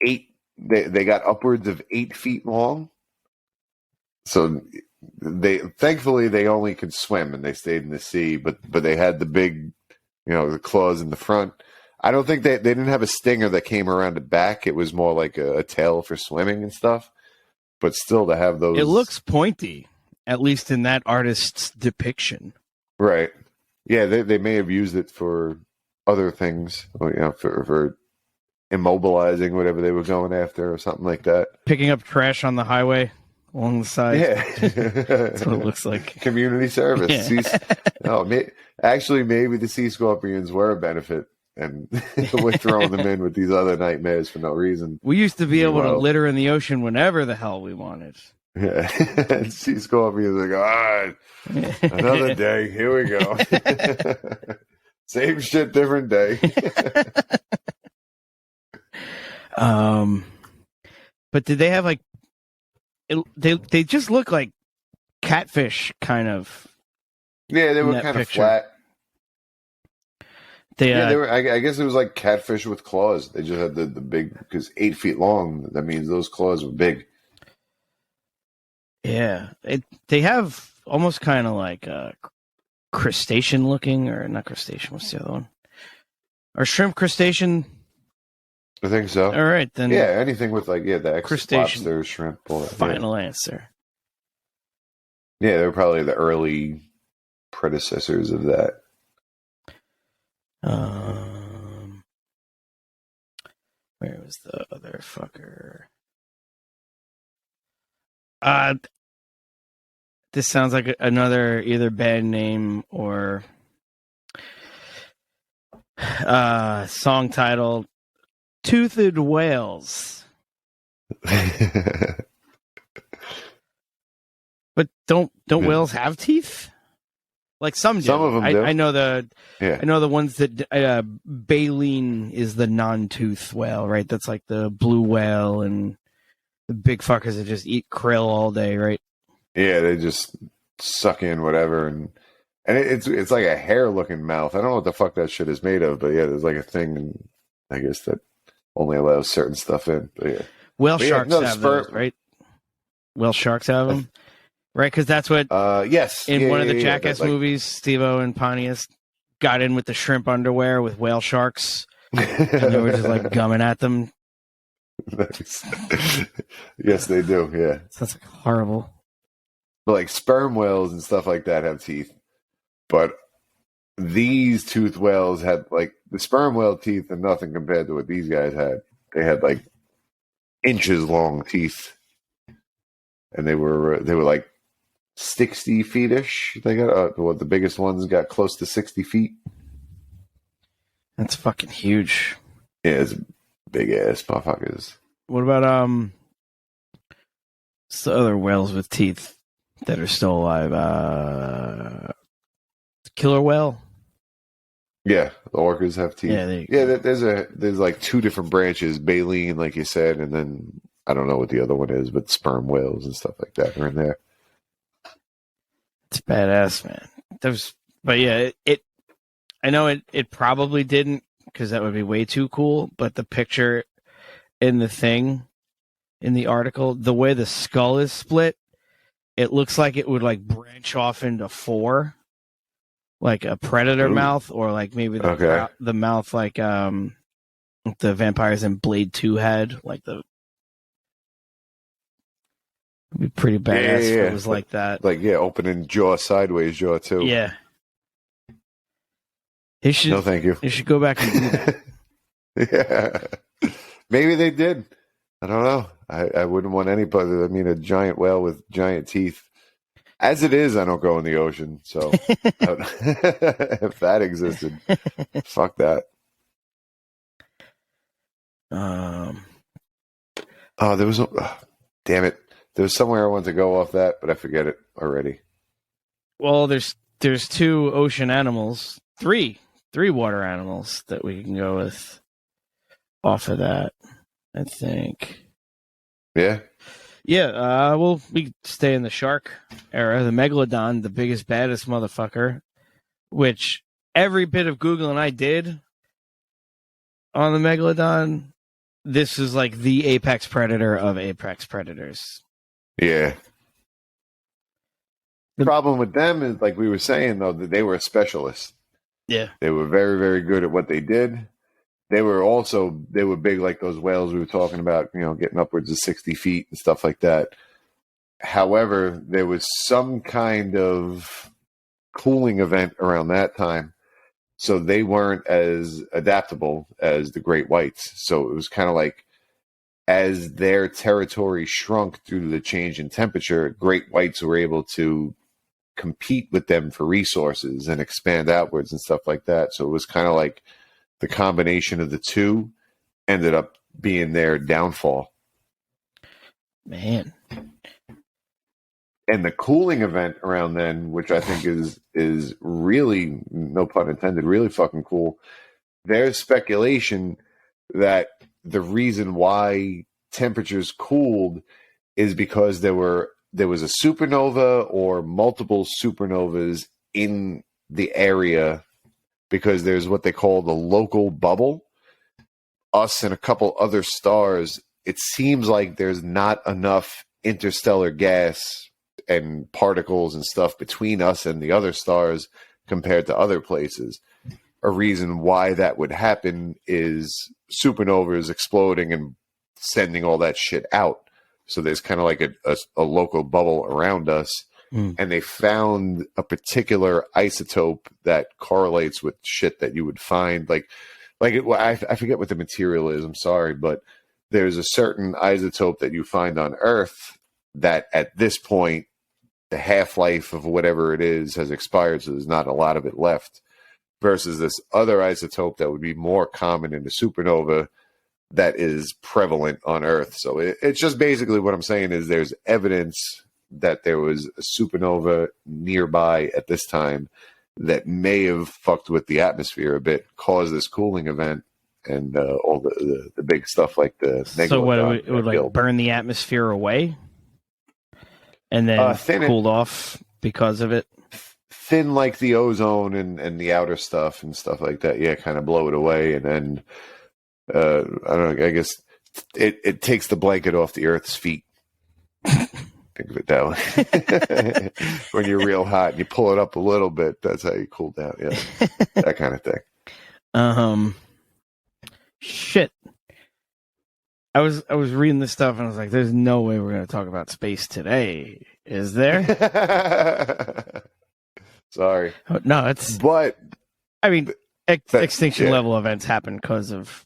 8. They got upwards of 8 feet long. So thankfully they only could swim and they stayed in the sea, but they had the big, the claws in the front. I don't think they didn't have a stinger that came around the back. It was more like a tail for swimming and stuff. But still, to have those, It looks pointy, at least in that artist's depiction. right. Yeah, they may have used it for other things, for immobilizing whatever they were going after or something like that. Picking up trash on the highway along the side. Yeah, That's what it looks like. Community service. Yeah. Actually, maybe the sea scorpions were a benefit, and we're throwing them in with these other nightmares for no reason. We used to be able to Well. litter in the ocean whenever the hell we wanted. Yeah, sea scorpions like, all right, another day. Here we go. Same shit, different day. But did they have like? They just look like catfish, kind of. Yeah, they In were that kind of picture. flat. They, Yeah, they were. I guess it was like catfish with claws. They just had the big, because 8 feet long. That means those claws were big. Yeah, they have almost kind of like crustacean looking, or not crustacean. What's the other one? Or shrimp crustacean. I think so. All right, then. Yeah, anything with like the X Crustacean. lobster, shrimp, or Final answer. yeah, they were probably the early predecessors of that. Where was the other fucker? This sounds like another either band name or song title. Toothed Whales. But don't whales have teeth? Like some do. Some of them do. I know the ones that baleen is the non-tooth whale, right? That's like the blue whale and the big fuckers that just eat krill all day, right? Yeah, they just suck in whatever, and it's like a hair-looking mouth. I don't know what the fuck that shit is made of, but yeah, there's like a thing, I guess, that only allows certain stuff in. But yeah, whale sharks have those, right? Whale sharks have them. Right, because that's what. Yes. In one of the Jackass movies, Steve-O and Pontius got in with the shrimp underwear with whale sharks, and they were just like gumming at them. Yes, they do. Yeah, Sounds like horrible. But like sperm whales and stuff like that have teeth, but these toothed whales had like the sperm whale teeth are nothing compared to what these guys had. They had like inches long teeth, and they were like 60 feet-ish. They got the biggest ones got close to 60 feet. That's fucking huge. Yeah, it's big ass motherfuckers. What about the other whales with teeth that are still alive? Killer whale. Yeah, the orcas have teeth. Yeah, there's like two different branches, baleen, like you said, and then I don't know what the other one is, but sperm whales and stuff like that are in there. It's badass, man. But yeah, I know it probably didn't, because that would be way too cool. But the picture in the thing, in the article, the way the skull is split, it looks like it would like branch off into four, like a predator mouth, or like maybe the mouth like the vampires in Blade 2 had, like the. It'd be pretty badass if it was like that. Like, opening jaw, sideways jaw, too. Yeah. No, thank you. They should go back and do that. Yeah. Maybe they did. I don't know. I wouldn't want anybody. I mean, a giant whale with giant teeth. As it is, I don't go in the ocean. So if that existed, fuck that. There was damn it. There's somewhere I want to go off that, but I forget it already. Well, there's two ocean animals, three water animals that we can go with off of that, I think. Yeah. Yeah, we stay in the shark era. The megalodon, the biggest, baddest motherfucker, which every bit of Googling I did on the megalodon, this is like the apex predator of apex predators. Yeah. The problem with them is, like we were saying, though, that they were a specialist. Yeah. They were very, very good at what they did. They were big like those whales we were talking about, getting upwards of 60 feet and stuff like that. However, there was some kind of cooling event around that time. So they weren't as adaptable as the great whites. So it was kind of like, as their territory shrunk due to the change in temperature, great whites were able to compete with them for resources and expand outwards and stuff like that. So it was kind of like the combination of the two ended up being their downfall. Man. And the cooling event around then, which I think is really, no pun intended, really fucking cool. There's speculation that the reason why temperatures cooled is because there was a supernova or multiple supernovas in the area, because there's what they call the local bubble. Us and a couple other stars, it seems like there's not enough interstellar gas and particles and stuff between us and the other stars compared to other places. A reason why that would happen is supernovas exploding and sending all that shit out. So there's kind of like a local bubble around us. and they found a particular isotope that correlates with shit that you would find I forget what the material is. I'm sorry, but there's a certain isotope that you find on Earth that at this point, the half-life of whatever it is has expired, so there's not a lot of it left, versus this other isotope that would be more common in the supernova that is prevalent on Earth. So it's just basically what I'm saying is there's evidence that there was a supernova nearby at this time that may have fucked with the atmosphere a bit, caused this cooling event, and all the big stuff like the So what it would like burn the atmosphere away, and then cooled off because of it. Thin like the ozone and the outer stuff and stuff like that. Yeah, kind of blow it away, and then I don't know. I guess it takes the blanket off the Earth's feet. Think of it that way. When you're real hot and you pull it up a little bit, that's how you cool down. Yeah, that kind of thing. Shit. I was reading this stuff and I was like, "There's no way we're going to talk about space today, is there?" Sorry. No, it's. But I mean, extinction level events happen because of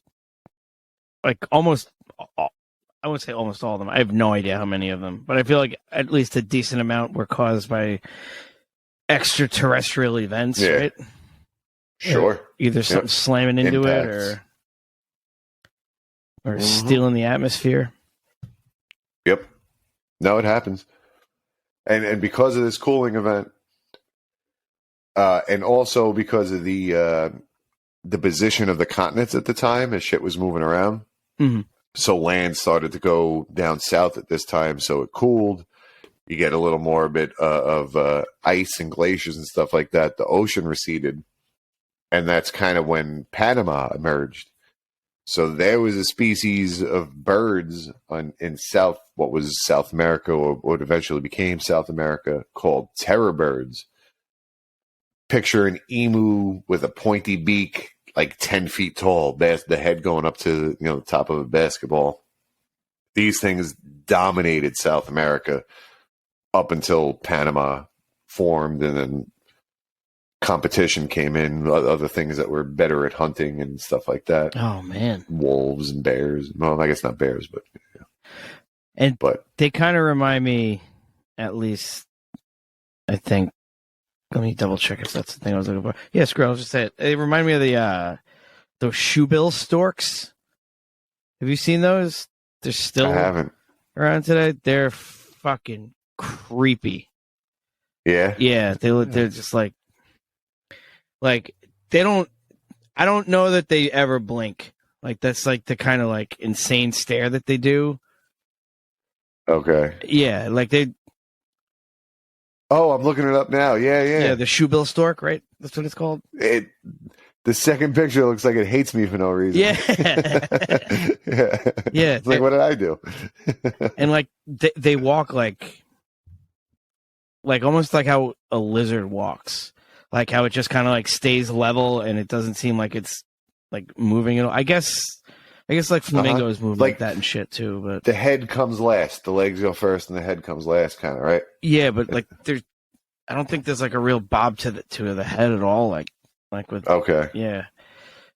like almost. I would say almost all of them. I have no idea how many of them, but I feel like at least a decent amount were caused by extraterrestrial events, right? Sure. Either something slamming into it or stealing the atmosphere. Yep. No, it happens. And because of this cooling event, and also because of the position of the continents at the time as shit was moving around. Mm-hmm. So land started to go down south at this time, so it cooled. You get a little more bit of ice and glaciers and stuff like that. The ocean receded, and that's kind of when Panama emerged. So there was a species of birds in what was South America, or what eventually became South America, called terror birds. Picture an emu with a pointy beak, like 10 feet tall, the head going up to the top of a basketball. These things dominated South America up until Panama formed, and then competition came in, other things that were better at hunting and stuff like that. Oh, man. Wolves and bears. Well, I guess not bears, but... But they kind of remind me, at least, I think, let me double check if that's the thing I was looking for. Yeah, screw it, I'll just say it. They remind me of those shoebill storks. Have you seen those? They're still around today. They're fucking creepy. Yeah? Yeah, they're just like they don't. I don't know that they ever blink. Like that's like the kind of like insane stare that they do. Okay. Yeah, like they. Oh, I'm looking it up now. Yeah, the shoebill stork, right? That's what it's called. The second picture looks like it hates me for no reason. Yeah. Yeah. It's like, what did I do? And like they walk like almost like how a lizard walks, like how it just kind of like stays level and it doesn't seem like it's like moving at all. I guess like flamingos move like that and shit too, but the head comes last. The legs go first and the head comes last, kind of, right? Yeah, but like I don't think there's like a real bob to the head at all. Like with yeah,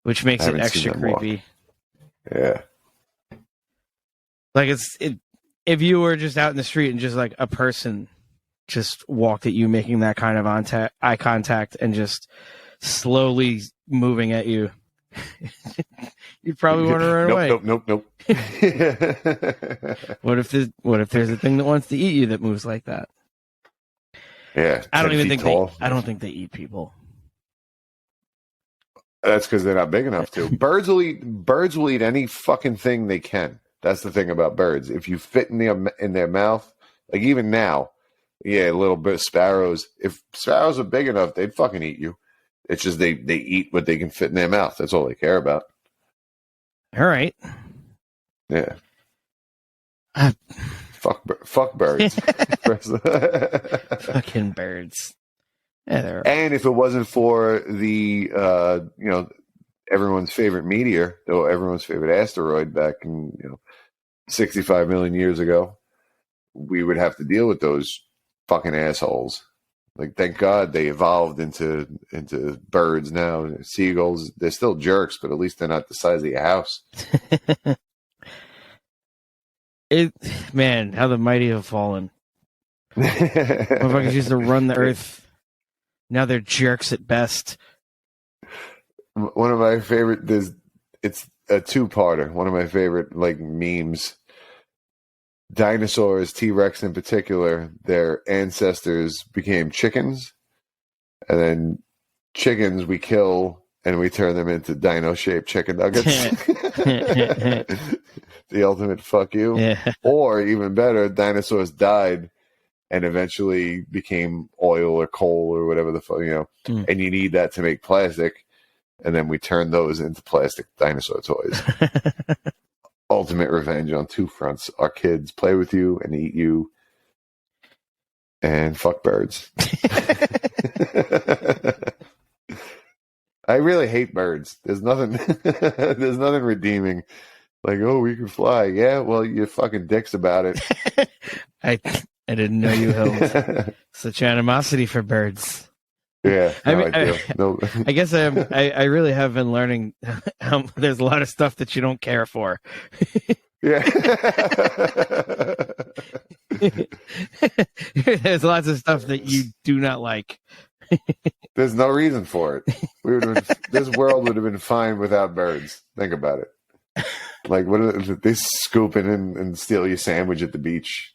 which makes it extra creepy. Yeah, like if you were just out in the street and just like a person just walked at you, making that kind of eye contact and just slowly moving at you, you'd probably want to run away. Nope. What if there's a thing that wants to eat you that moves like that? Yeah, I don't think they eat people. That's because they're not big enough to. Birds will eat any fucking thing they can. That's the thing about birds. If you fit in their mouth, like even now, yeah, a little bit of sparrows. If sparrows are big enough, they'd fucking eat you. It's just they eat what they can fit in their mouth. That's all they care about. All right. Yeah. Fuck birds. Fucking birds. Yeah, and if it wasn't for the everyone's favorite meteor, though everyone's favorite asteroid back in 65 million years ago, we would have to deal with those fucking assholes. Like, thank God they evolved into birds now. Seagulls, they're still jerks, but at least they're not the size of your house. Man, how the mighty have fallen. Motherfuckers used to run the earth. Now they're jerks at best. One of my favorite, it's a two-parter. One of my favorite, like, memes. Dinosaurs, T-Rex in particular, their ancestors became chickens. And then chickens we kill and we turn them into dino-shaped chicken nuggets. The ultimate fuck you. Yeah. Or even better, dinosaurs died and eventually became oil or coal or whatever the fuck, and you need that to make plastic. And then we turn those into plastic dinosaur toys. Ultimate revenge on two fronts. Our kids play with you and eat you and fuck birds. I really hate birds. There's nothing redeeming. Like, oh, we can fly. Yeah, well, your fucking dick's about it. I didn't know you held such animosity for birds. Yeah, no, I do. No. I guess I really have been learning there's a lot of stuff that you don't care for. Yeah. There's lots of stuff that you do not like. There's no reason for it. This world would have been fine without birds. Think about it. Like, what are they scooping in and steal your sandwich at the beach?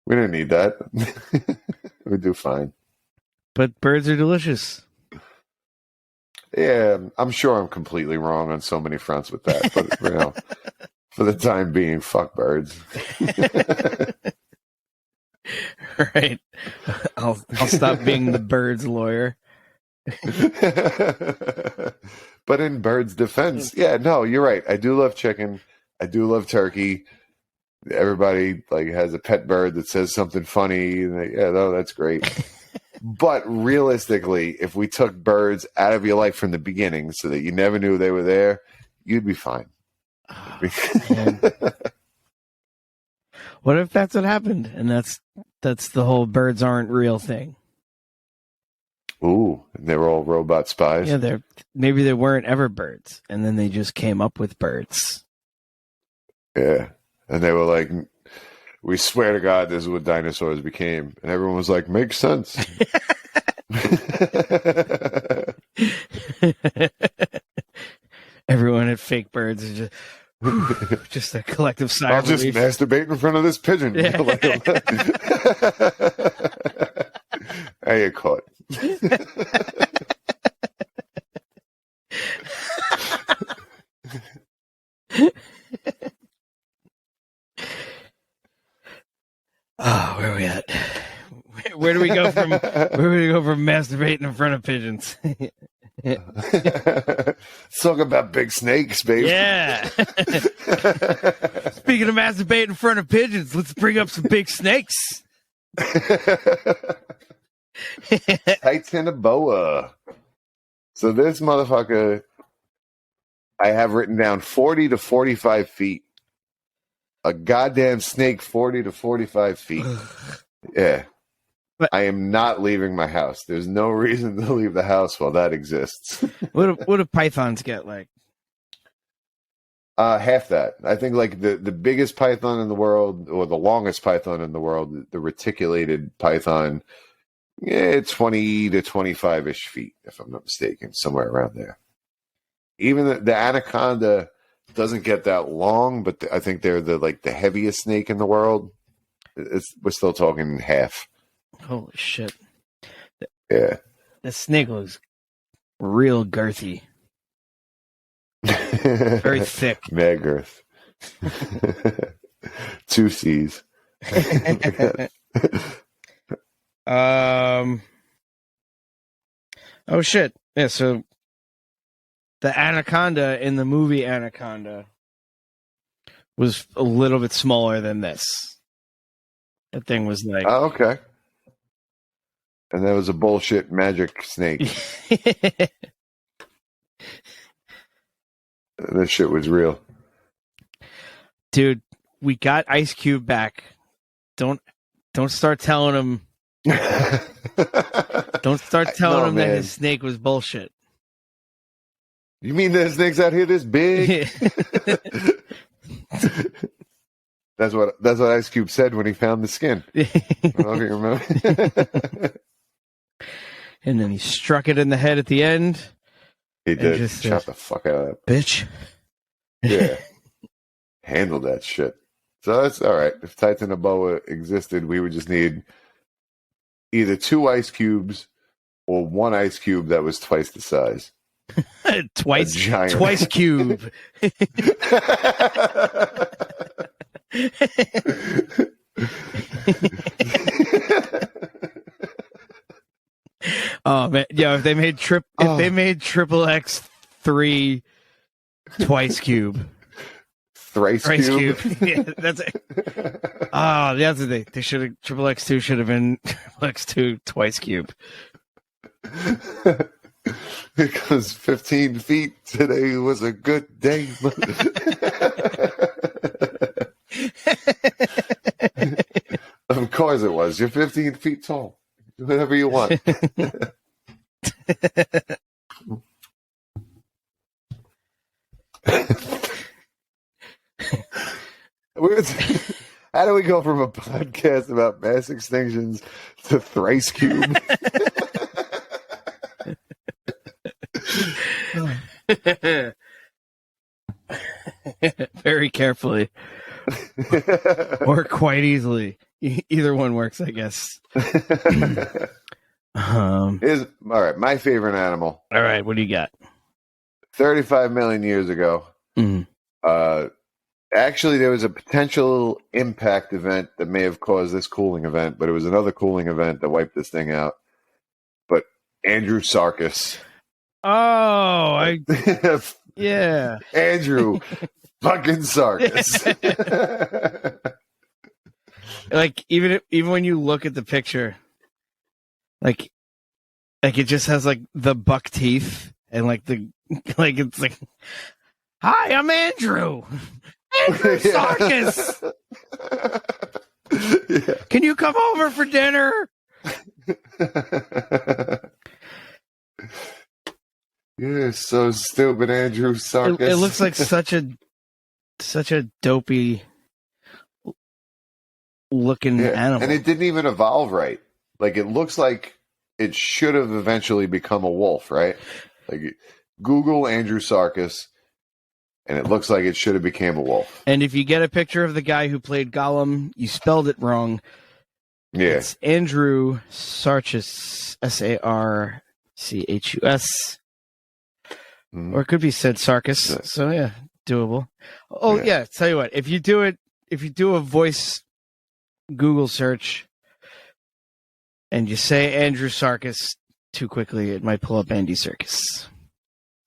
We don't need that. We do fine. But birds are delicious. Yeah, I'm sure I'm completely wrong on so many fronts with that. But, for the time being, fuck birds. Right. I'll stop being the birds lawyer. But in birds' defense, yeah, no, you're right. I do love chicken. I do love turkey. Everybody has a pet bird that says something funny. Yeah, no, that's great. But realistically, if we took birds out of your life from the beginning so that you never knew they were there, you'd be fine. Oh, what if that's what happened? And that's the whole birds aren't real thing. Ooh, and they were all robot spies. Yeah, maybe they weren't ever birds, and then they just came up with birds. Yeah, and they were like, we swear to God this is what dinosaurs became. And everyone was like, makes sense. Everyone at Fake Birds is just a collective sigh I'll of just relief. masturbate in front of this pigeon. Yeah. I get caught. Oh, where are we at? Where do we go from masturbating in front of pigeons? Let's talk about big snakes, baby. Yeah. Speaking of masturbating in front of pigeons, let's bring up some big snakes. Titanoboa. So this motherfucker, I have written down 40 to 45 feet. A goddamn snake 40 to 45 feet. Yeah. But, I am not leaving my house. There's no reason to leave the house while that exists. what do pythons get like? Half that. I think like the biggest python in the world, or the longest python in the world, the reticulated python, yeah, 20 to 25-ish feet, if I'm not mistaken, somewhere around there. Even the anaconda doesn't get that long, but I think they're the heaviest snake in the world. We're still talking half. Holy shit. Yeah. The snake looks real girthy. Very thick. Mad girth. 2 C's. Oh shit. Yeah, so the anaconda in the movie Anaconda was a little bit smaller than this. That thing was like... Oh, okay. And that was a bullshit magic snake. This shit was real. Dude, we got Ice Cube back. Don't start telling him Don't start telling him that man. his snake was bullshit. You mean there's snakes out here this big? That's what Ice Cube said when he found the skin. I don't know if you remember. And then he struck it in the head at the end. He did. Just Shot the fuck out of that. Bitch. Yeah. Handled that shit. So that's all right. If Titanoboa existed, we would just need either 2 ice cubes or 1 ice cube that was twice the size. Twice cube. Oh man, yeah. If they made triple X 3 twice cube, Thrice cube. yeah, that's it. Oh, that's the thing. They should have triple X2 should have been triple X2 twice cube. Because 15 feet today was a good day. Of course it was. You're 15 feet tall. Do whatever you want. How do we go from a podcast about mass extinctions to Thrice Cube? Very carefully. Or quite easily. Either one works, I guess. All right, my favorite animal. All right, what do you got? 35 million years ago. Mm-hmm. Actually, there was a potential impact event that may have caused this cooling event, but it was another cooling event that wiped this thing out. But Andrew Sarkis. Oh, yeah. Andrew fucking Sarkis. Like even when you look at the picture, like it just has like the buck teeth and like it's like, hi, I'm Andrew Sarkis. Yeah. Can you come over for dinner? You're so stupid, Andrew Sarkis. It looks like such a dopey looking animal, and it didn't even evolve right. Like it looks like it should have eventually become a wolf, right? Like Google Andrew Sarkis, and it looks like it should have became a wolf. And if you get a picture of the guy who played Gollum, you spelled it wrong. Yeah, it's Andrew Sarchus, Sarchus. Or it could be said Sarkis. So yeah, doable. Oh yeah, tell you what, if you do a voice Google search and you say Andrew Sarkis too quickly, it might pull up Andy Serkis.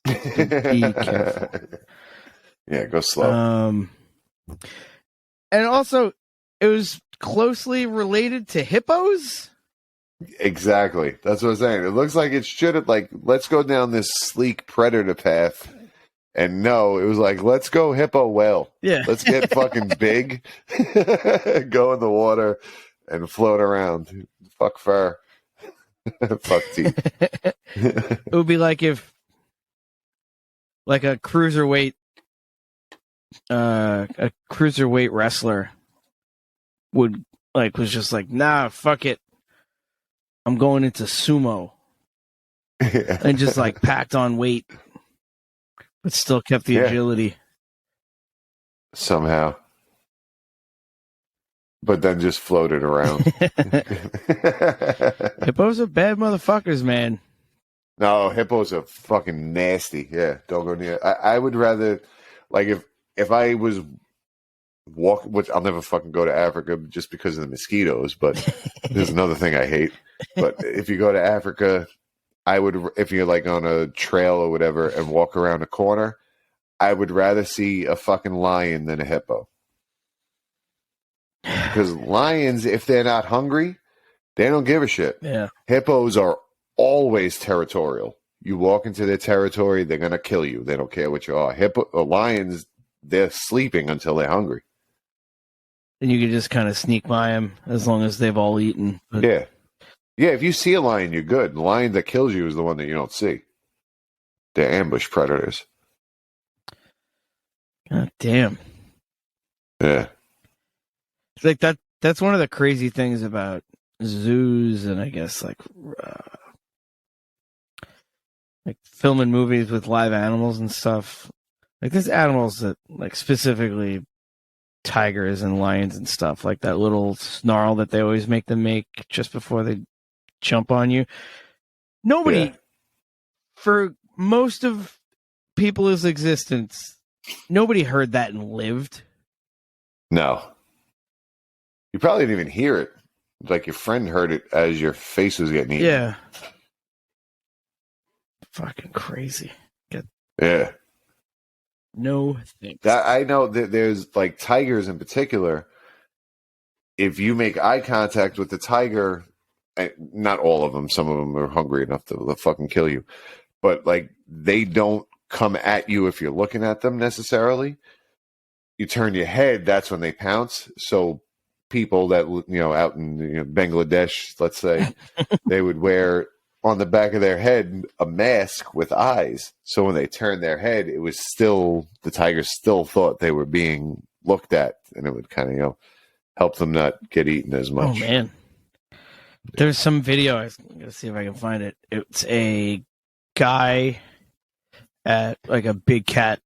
Be careful. Yeah, go slow. And also, it was closely related to hippos. Exactly. That's what I'm saying. It looks like it should have, like, let's go down this sleek predator path. And no, it was like, let's go hippo whale. Yeah. Let's get fucking big, go in the water, and float around. Fuck fur. Fuck teeth. It would be like if, like a cruiserweight wrestler was just like, nah, fuck it. I'm going into sumo. Yeah. And just like packed on weight, but still kept the agility. Somehow. But then just floated around. Hippos are bad motherfuckers, man. No, hippos are fucking nasty. Yeah, don't go near. I would rather, like, if I was walking, which I'll never fucking go to Africa just because of the mosquitoes, but there's another thing I hate. But if you go to Africa, I would, if you're like on a trail or whatever and walk around a corner, I would rather see a fucking lion than a hippo. Because lions, if they're not hungry, they don't give a shit. Yeah. Hippos are always territorial. You walk into their territory, they're gonna kill you. They don't care what you are. Lions, they're sleeping until they're hungry. And you can just kind of sneak by them as long as they've all eaten. But yeah. Yeah, if you see a lion, you're good. The lion that kills you is the one that you don't see. They're ambush predators. God damn. Yeah. It's like that's one of the crazy things about zoos and I guess like filming movies with live animals and stuff. Like there's animals that like specifically tigers and lions and stuff, like that little snarl that they always make them make just before they jump on you. Nobody, for most of people's existence, nobody heard that and lived. No. You probably didn't even hear it. Like your friend heard it as your face was getting eaten. Yeah. Fucking crazy. Yeah. No thanks. That I know that there's like tigers in particular. If you make eye contact with the tiger, not all of them, some of them are hungry enough to fucking kill you, but like they don't come at you if you're looking at them necessarily. You turn your head, that's when they pounce. So people that, out in Bangladesh, let's say, they would wear on the back of their head a mask with eyes. So when they turned their head, it was still, the tigers still thought they were being looked at, and it would kind of, help them not get eaten as much. Oh, man. There's some video, I'm going to see if I can find it. It's a guy at like a big cat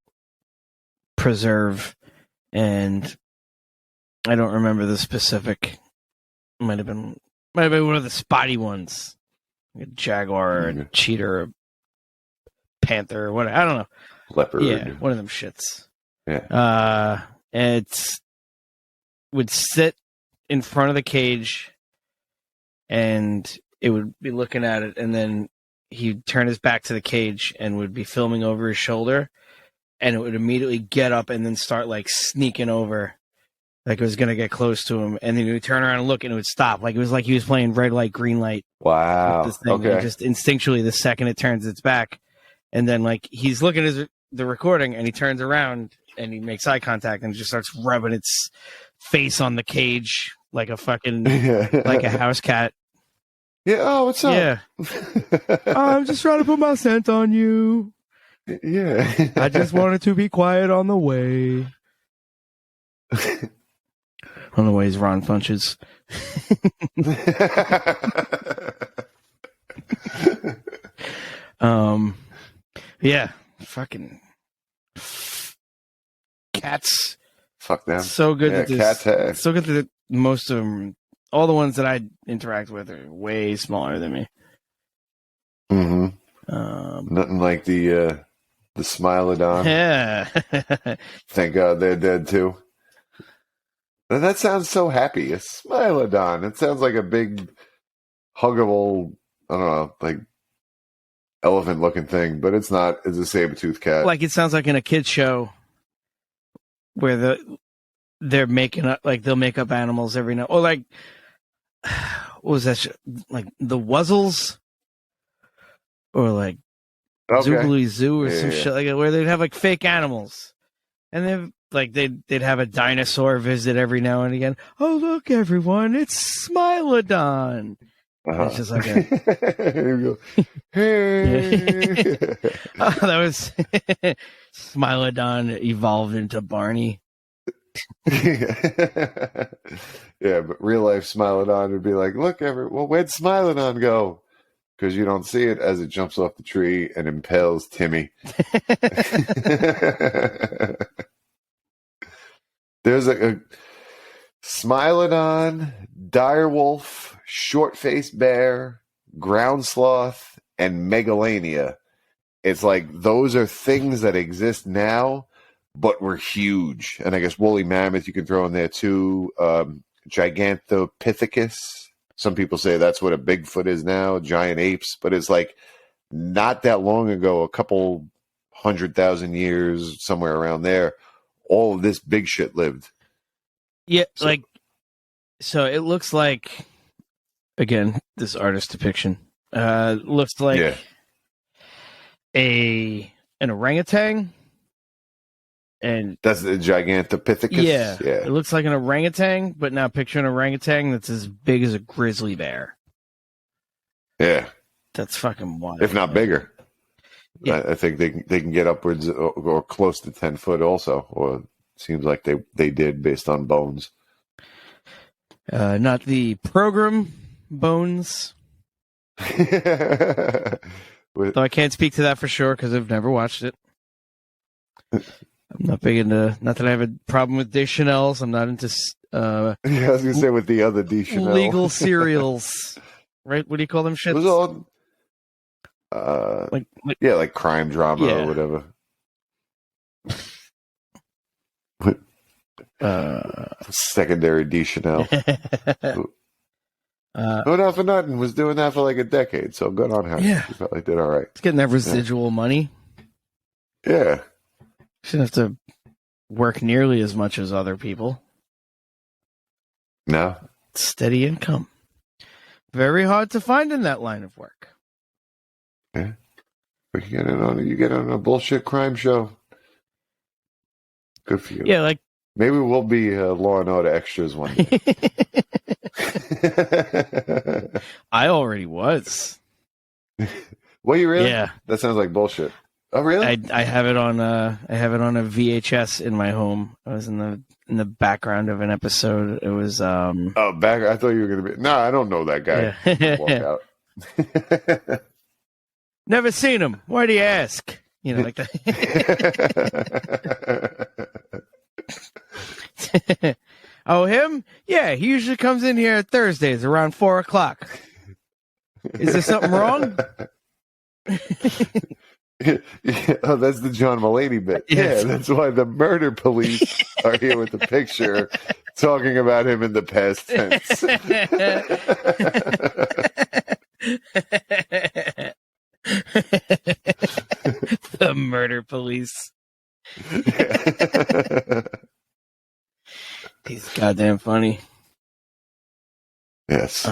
preserve, and I don't remember the specific. Might have been one of the spotty ones, like a jaguar, or a cheetah, or a panther, or whatever. I don't know. Leopard. Yeah, one of them shits. Yeah. It's would sit in front of the cage, and it would be looking at it, and then he'd turn his back to the cage and would be filming over his shoulder, and it would immediately get up and then start like sneaking over, like it was gonna get close to him, and then he would turn around and look, and it would stop. Like it was like he was playing red light, green light. Wow. This thing. Okay. And just instinctually, the second it turns its back, and then like he's looking at the recording, and he turns around and he makes eye contact and just starts rubbing its face on the cage like a fucking like a house cat. Yeah. Oh, what's up? Yeah. I'm just trying to put my scent on you. Yeah. I just wanted to be quiet on the way. On the way is Ron Funches. Yeah. Fucking cats. Fuck them. So good that cats have. so good that most of them, all the ones that I interact with, are way smaller than me. Mm-hmm. Nothing like the Smilodon. Yeah. Thank God they're dead too. And that sounds so happy. A Smilodon. It sounds like a big, huggable, I don't know, like elephant-looking thing, but it's not. It's a saber-toothed cat. Like it sounds like in a kid's show where they're making up, like they'll make up animals every now, or like what was that? Like the Wuzzles, or like Zoogley Zoo, or some shit like that, where they'd have like fake animals, and they'd have a dinosaur visit every now and again. Oh look, everyone, it's Smilodon. It's just like Here we go. Hey. Oh, that was Smilodon evolved into Barney. Yeah, but real life Smilodon would be like, look, where'd Smilodon go? Because you don't see it as it jumps off the tree and impales Timmy. There's a Smilodon, direwolf, short-faced bear, ground sloth, and megalania. It's like those are things that exist now, but were huge. And I guess woolly mammoth you can throw in there too. Gigantopithecus. Some people say that's what a Bigfoot is now, giant apes. But it's like not that long ago, a couple 100,000 years, somewhere around there, all of this big shit lived. Yeah, so it looks like, again, this artist depiction looks like an orangutan. And that's the Gigantopithecus? Yeah. It looks like an orangutan, but now picture an orangutan that's as big as a grizzly bear. Yeah, That's fucking wild. if not bigger. Yeah. I think they can get upwards or close to 10 foot also, or it seems like they did based on bones. Not the program bones. With- Though I can't speak to that for sure because I've never watched it. I'm not big into. Not that I have a problem with Deschanel's. I'm not into yeah, I was gonna say with the other D Chanel. legal serials. Right? What do you call them? Shits? It was all like yeah, like crime drama Yeah. or whatever. Secondary D Chanel. No, not for nothing. Was doing that for like a decade, so good on her. Yeah. She probably did all right. It's getting that residual money. Yeah. Shouldn't have to work nearly as much as other people. No. Steady income. Very hard to find in that line of work. Yeah. But you get on a bullshit crime show. Good for you. Yeah, like Maybe we'll be Law and Order extras one day. I already was. Well, you really? Yeah. That sounds like bullshit. Oh, really? I have it on a VHS in my home. I was in the background of an episode. It was Oh, back. I thought you were gonna be. No, I don't know that guy. Yeah. Walk out. Never seen him. Why do you ask? You know, like that. Oh, him? Yeah, he usually comes in here Thursdays around 4:00. Is there something wrong? Oh, that's the John Mulaney bit. Yes. Yeah, that's why the murder police are here with the picture talking about him in the past tense. The murder police. He's goddamn funny. Yes.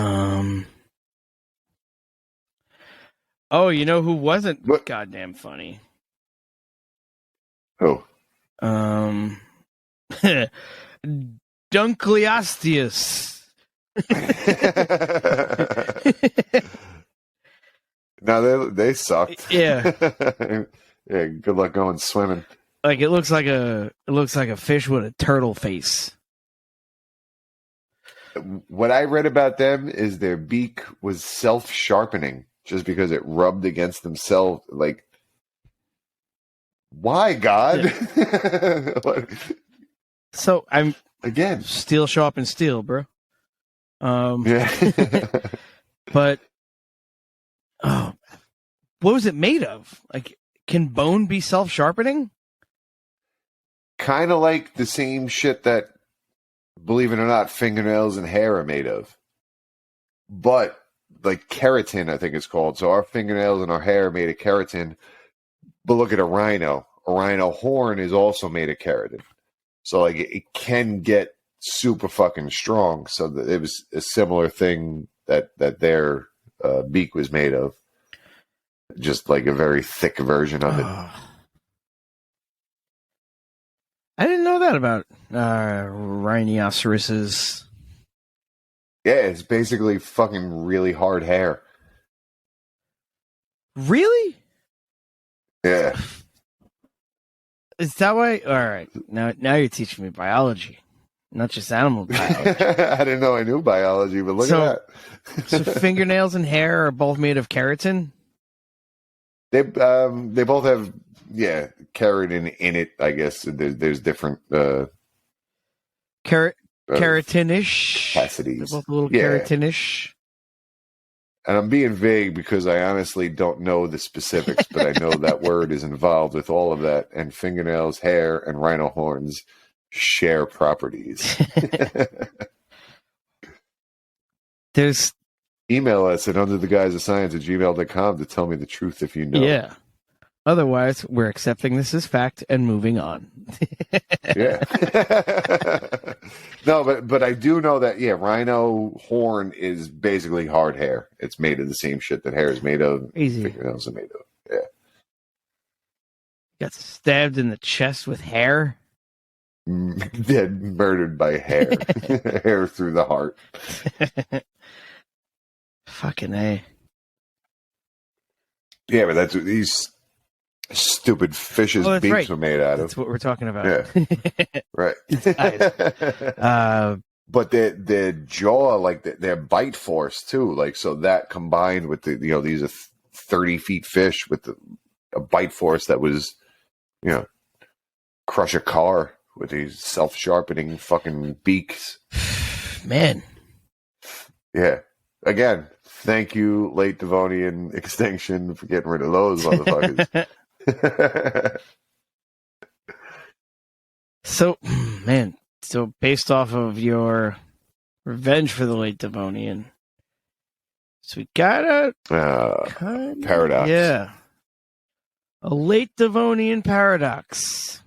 Oh, you know who wasn't What? goddamn funny? Oh. Dunkleosteus. No, they sucked. Yeah. Yeah, good luck going swimming. Like it looks like a fish with a turtle face. What I read about them is their beak was self-sharpening just because it rubbed against themselves. Like, why, God? What? So I'm Again. steel sharpen steel, bro. Yeah. But oh, what was it made of? Like, can bone be self-sharpening? Kind of like the same shit that, believe it or not, fingernails and hair are made of. But like keratin, I think it's called. So our fingernails and our hair are made of keratin. But look at a rhino. A rhino horn is also made of keratin. So like it can get super fucking strong. So that it was a similar thing that their beak was made of. Just like a very thick version of it. I didn't know that about rhinoceroses. Yeah, it's basically fucking really hard hair. Really? Yeah. Is that why? All right. Now you're teaching me biology, not just animal biology. I didn't know I knew biology, but look at that. So fingernails and hair are both made of keratin? They both have keratin in it. I guess there's different Keratinish. capacities. They're both a little Yeah. keratinish. And I'm being vague because I honestly don't know the specifics, but I know that word is involved with all of that. And fingernails, hair, and rhino horns share properties. There's Email us at undertheguiseofscience@gmail.com to tell me the truth if you know. yeah. Otherwise, we're accepting this as fact and moving on. Yeah. No, but I do know that rhino horn is basically hard hair. It's made of the same shit that hair is made of. Easy. Fingernails are made of. Yeah. Got stabbed in the chest with hair. Dead, murdered by hair. Hair through the heart. Fucking A. Yeah, but that's what these stupid fishes' Oh, that's beaks right. were made out That's of. what we're talking about. Yeah. Right. But their jaw, like their bite force too, like so that combined with these are 30 feet fish with a bite force that was, crush a car with these self-sharpening fucking beaks. Man. Yeah. Again, thank you, late Devonian extinction, for getting rid of those motherfuckers. So, man, based off of your revenge for the late Devonian, so we got a paradox. Yeah. A late Devonian paradox.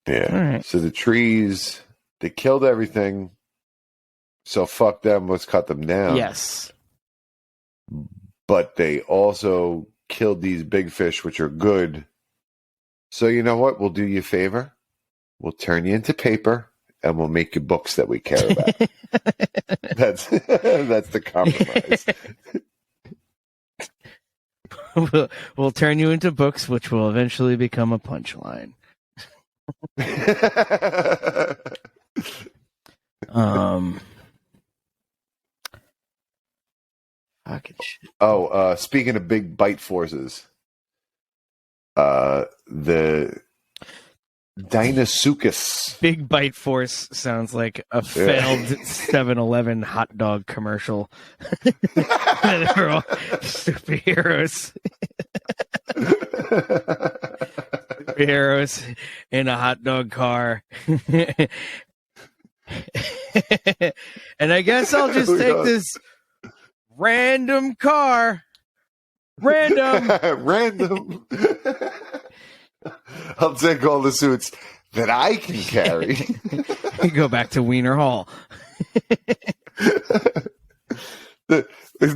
Yeah. All right. So the trees, they killed everything. So fuck them, let's cut them down. Yes. But they also killed these big fish, which are good. So you know what? We'll do you a favor. We'll turn you into paper, and we'll make you books that we care about. That's the compromise. We'll turn you into books, which will eventually become a punchline. Fucking shit. Oh, speaking of big bite forces, the Deinosuchus. Big Bite Force sounds like a failed 7-Eleven hot dog commercial. They're all superheroes. Superheroes in a hot dog car. And I guess I'll just take this random car. Random. I'll take all the suits that I can carry. Go back to Wiener Hall. The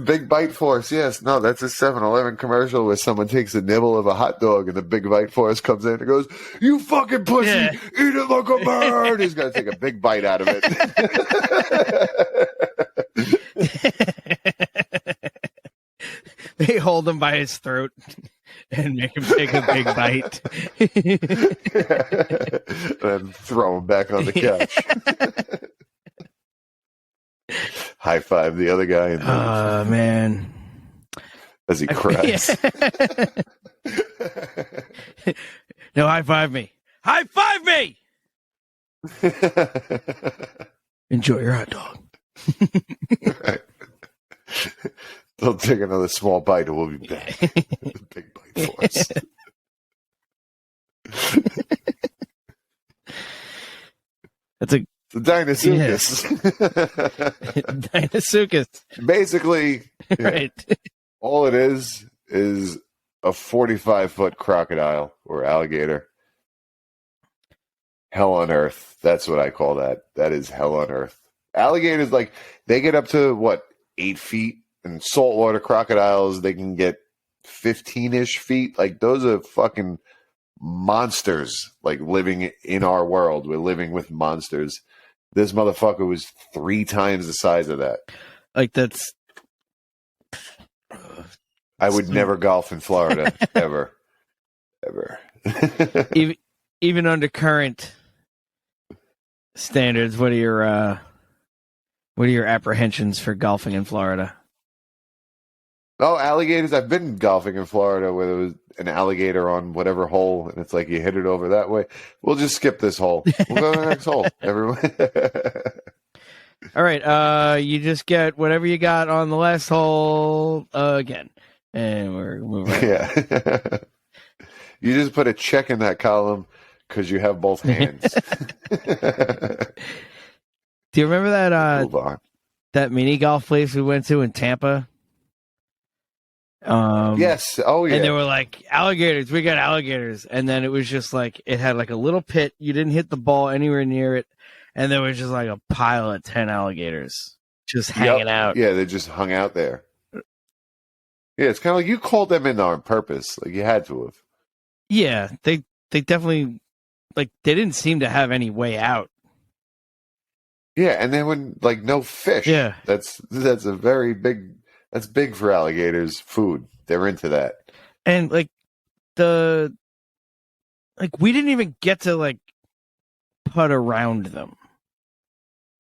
Big Bite Force, yes. No, that's a 7-Eleven commercial where someone takes a nibble of a hot dog and the Big Bite Force comes in and goes, "You fucking pussy, eat it like a bird." He's going to take a big bite out of it. They hold him by his throat and make him take a big bite. And throw him back on the couch. High five the other guy. Oh, man. As he cries. No, high five me. High five me! Enjoy your hot dog. Right. They'll take another small bite and we'll be back. Big Bite Force. That's a The Deinosuchus. Deinosuchus. Basically, Right. all it is a 45-foot crocodile or alligator. Hell on earth. That's what I call that. That is hell on earth. Alligators, like, they get up to, 8 feet? And saltwater crocodiles, they can get 15-ish feet. Like, those are fucking monsters, like, living in our world. We're living with monsters. This motherfucker was 3 times the size of that. Like, that's... I would never golf in Florida, ever. Ever. even under current standards, what are your apprehensions for golfing in Florida? Oh, alligators. I've been golfing in Florida where there was an alligator on whatever hole, and it's like you hit it over that way. We'll just skip this hole. We'll go to the next hole, everyone. All right. You just get whatever you got on the last hole again. And we're moving on. Yeah. You just put a check in that column because you have both hands. Do you remember Move on. that mini golf place we went to in Tampa? Yes. Oh, yeah. And they were like, alligators, we got alligators. And then it was just like, it had like a little pit. You didn't hit the ball anywhere near it. And there was just like a pile of 10 alligators just hanging out. Yeah, they just hung out there. Yeah, it's kind of like you called them in there on purpose. Like you had to have. Yeah, they definitely, like, they didn't seem to have any way out. Yeah, and then when, like, no fish. Yeah. That's a very big, That's big for alligators. Food. They're into that. And we didn't even get to putt around them.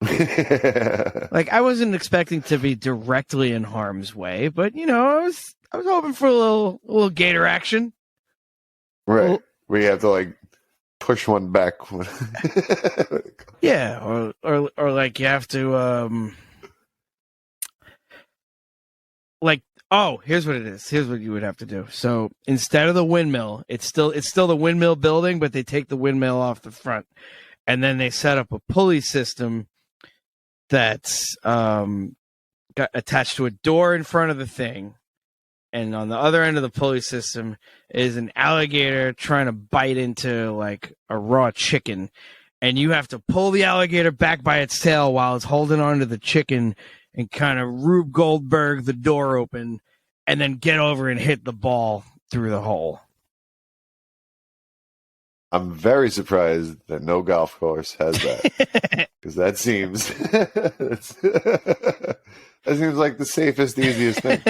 I wasn't expecting to be directly in harm's way, but I was hoping for a little gator action. Right. Where you have to push one back. Yeah, or you have to here's what it is. Here's what you would have to do. So instead of the windmill, it's still the windmill building, but they take the windmill off the front, and then they set up a pulley system that's got attached to a door in front of the thing, and on the other end of the pulley system is an alligator trying to bite into a raw chicken, and you have to pull the alligator back by its tail while it's holding onto the chicken and kind of Rube Goldberg the door open, and then get over and hit the ball through the hole. I'm very surprised that no golf course has that, because that seems like the safest, easiest thing.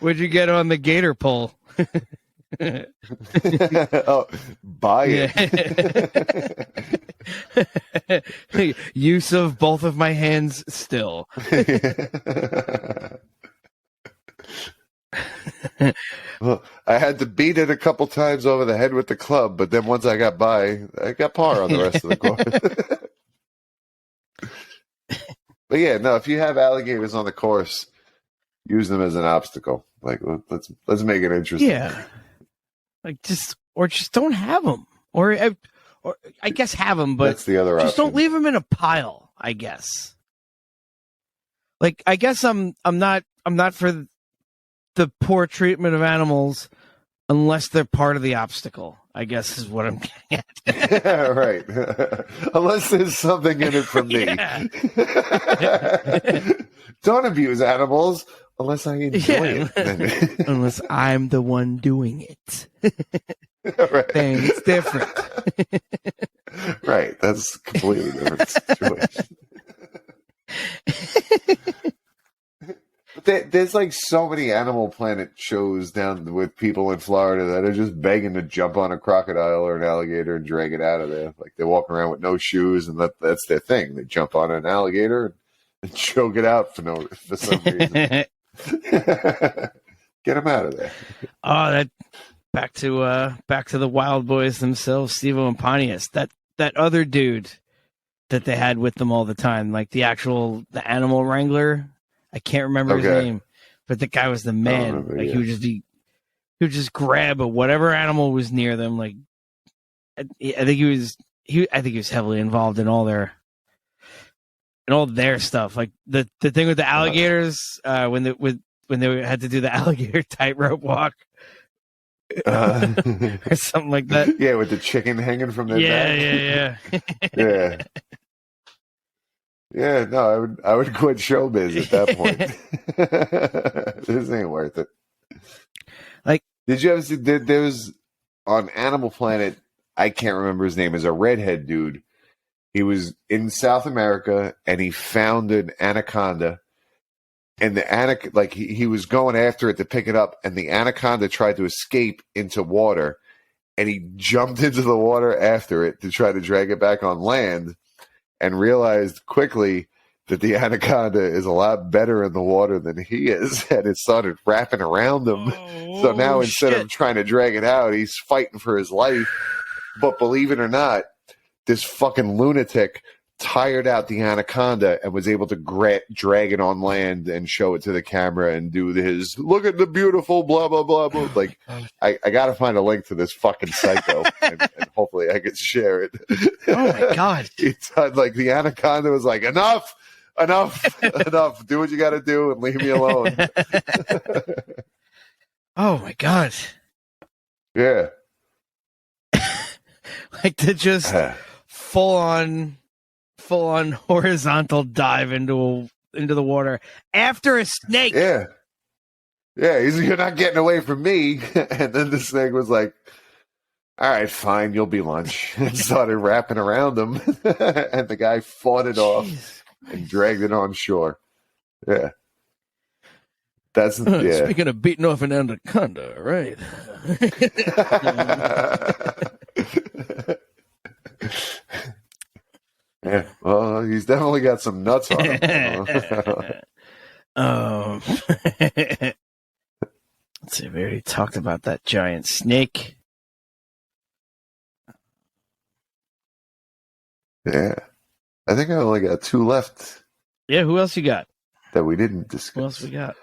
Would you get on the gator pole? Oh, buy it. Use of both of my hands still. Well, I had to beat it a couple times over the head with the club, but then once I got by, I got par on the rest of the course. But yeah, no, if you have alligators on the course, use them as an obstacle. Let's make it interesting. Yeah. Just don't have them, or I guess have them, but that's the other just option. Don't leave them in a pile. I guess. I guess I'm not for the poor treatment of animals unless they're part of the obstacle. I guess is what I'm getting at. Yeah, right. Unless there's something in it for me. Yeah. Don't abuse animals unless I enjoy it. Unless I'm the one doing it. Right. Then it's different. Right. That's a completely different situation. But there's so many Animal Planet shows down with people in Florida that are just begging to jump on a crocodile or an alligator and drag it out of there. They walk around with no shoes, and that's their thing. They jump on an alligator and choke it out for some reason. Get them out of there. Oh, that back to the Wild Boys themselves, Steve-O and Pontius. That other dude that they had with them all the time, the animal wrangler. I can't remember his name, but the guy was the man. He would just grab whatever animal was near them. I think he was heavily involved in all their stuff. The thing with the alligators, when they had to do the alligator tightrope walk. Or something like that. Yeah, with the chicken hanging from their back. Yeah. Yeah. Yeah, no, I would quit showbiz at that point. This ain't worth it. Did you ever see? There was on Animal Planet. I can't remember his name. Is a redhead dude. He was in South America and he found an anaconda. And the he was going after it to pick it up, and the anaconda tried to escape into water, and he jumped into the water after it to try to drag it back on land. And realized quickly that the anaconda is a lot better in the water than he is, and it started wrapping around him. So now instead of trying to drag it out, he's fighting for his life. But believe it or not, this fucking lunatic tired out the anaconda and was able to drag it on land and show it to the camera and do his "look at the beautiful blah blah blah blah." I gotta find a link to this fucking psycho and hopefully I can share it. Oh my god! It's the anaconda was enough, do what you gotta do and leave me alone. Oh my god! Yeah, to just full on horizontal dive into the water after a snake. Yeah. You're not getting away from me. And then the snake was like, all right, fine, you'll be lunch. And started wrapping around him, and the guy fought it off and dragged it on shore. Yeah. That's yeah. Speaking of beating off an anaconda, right? Yeah, well, he's definitely got some nuts on him. Let's see, we already talked about that giant snake. Yeah, I think I only got 2 left Yeah, who else you got? that we didn't discuss. Who else we got?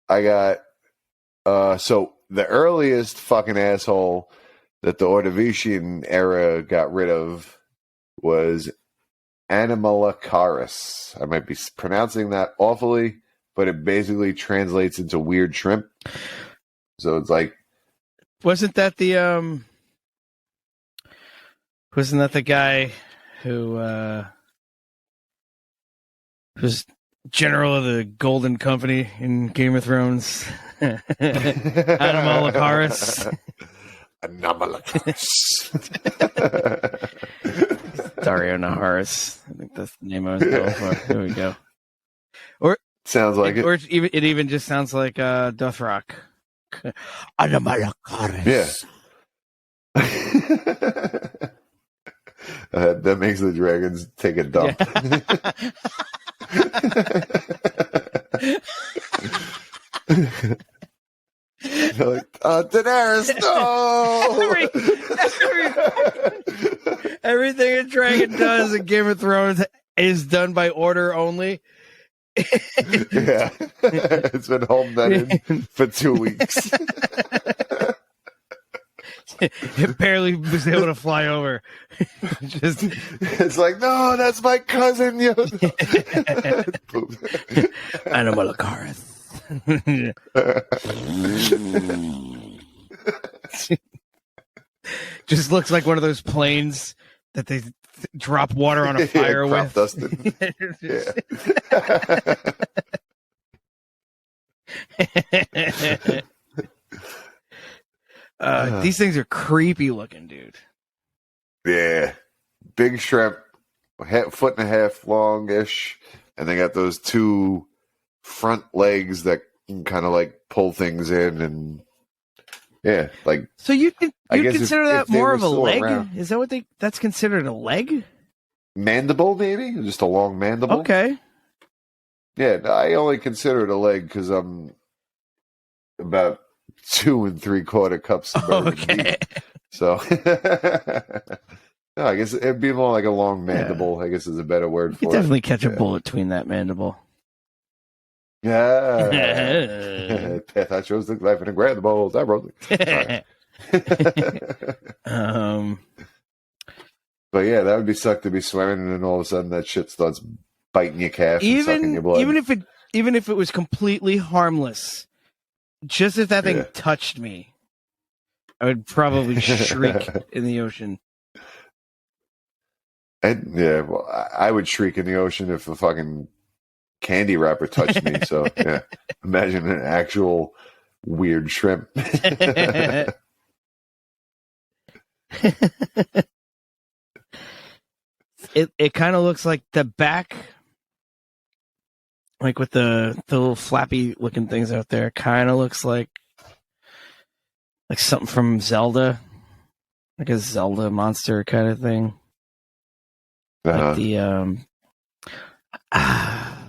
I got so the earliest fucking asshole that the Ordovician era got rid of was Animalicaris. I might be pronouncing that awfully, but it basically translates into weird shrimp. So it's like, Wasn't that the guy who was general of the Golden Company in Game of Thrones? Animalicaris. Animalicaris. Dario Naharis. I think that's the name I was going for. There we go. Or sounds like it. Or it even just sounds like Dothrock. Animalicaris. Yeah. That makes the dragons take a dump. They're like, Daenerys, no! Everything a dragon does in Game of Thrones is done by order only. Yeah. It's been home vetted for 2 weeks. It barely was able to fly over. Just it's like, no, that's my cousin. Animalicaris. Just looks like one of those planes that they drop water on a fire with. Dusted. Yeah. These things are creepy looking, dude. Yeah. Big shrimp, foot and a half long-ish, and they got those 2 front legs that can kind of like pull things in, and yeah, like. So you consider that if they more were of a still leg? around. Is that what that's considered a leg? Mandible, maybe? Just a long mandible? Okay. Yeah, I only consider it a leg because I'm about 2 3/4 cups of bourbon deep. So, no, I guess it'd be more like a long mandible, I guess is a better word You for it. definitely catch a bullet between that mandible. Yeah. Path I chose to life and grab the balls. I wrote it. But yeah, that would be suck to be swimming and then all of a sudden that shit starts biting your calf and sucking your blood. Even if it was completely harmless, just if that thing touched me, I would probably shriek in the ocean. Well, I would shriek in the ocean if a fucking candy wrapper touched me. So yeah, imagine an actual weird shrimp. It kind of looks like the back, like with the little flappy looking things out there. Kind of looks like something from Zelda, like a Zelda monster kind of thing. Like the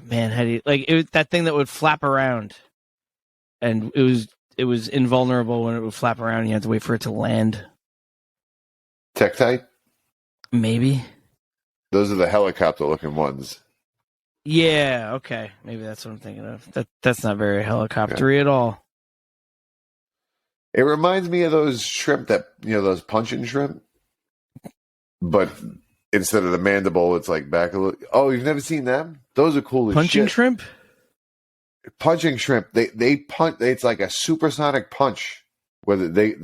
man, how do you like it? That thing that would flap around, and it was invulnerable when it would flap around. And you had to wait for it to land. Tektite? Maybe. Those are the helicopter-looking ones. Yeah. Okay. Maybe that's what I'm thinking of. That's not very helicoptery at all. It reminds me of those shrimp those punching shrimp, but instead of the mandible, it's like back a little. Oh, you've never seen them? Those are cool as punching shit. Shrimp? Punching shrimp. They punch. It's like a supersonic punch where they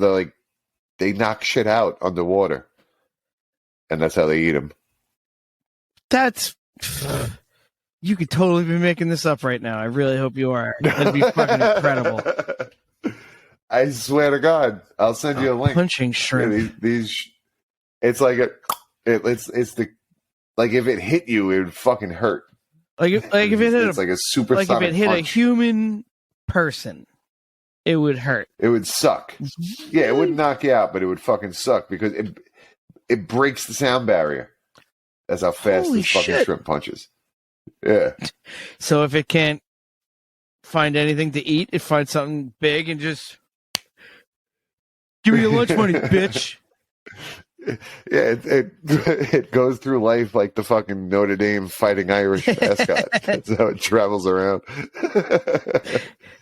knock shit out underwater, and that's how they eat them. That's. You could totally be making this up right now. I really hope you are. That'd be fucking incredible. I swear to God, I'll send you a link. Punching shrimp. It's like it's the like if it hit you, it would fucking hurt. If it hit it's like a supersonic like if it hit punch. a human person, it would hurt. It would suck. Yeah, it wouldn't knock you out, but it would fucking suck because it breaks the sound barrier. That's how fast Holy this fucking shit. shrimp punches. Yeah. So if it can't find anything to eat, it finds something big and just give me your lunch money, bitch. Yeah, it goes through life like the fucking Notre Dame Fighting Irish mascot. That's how it travels around.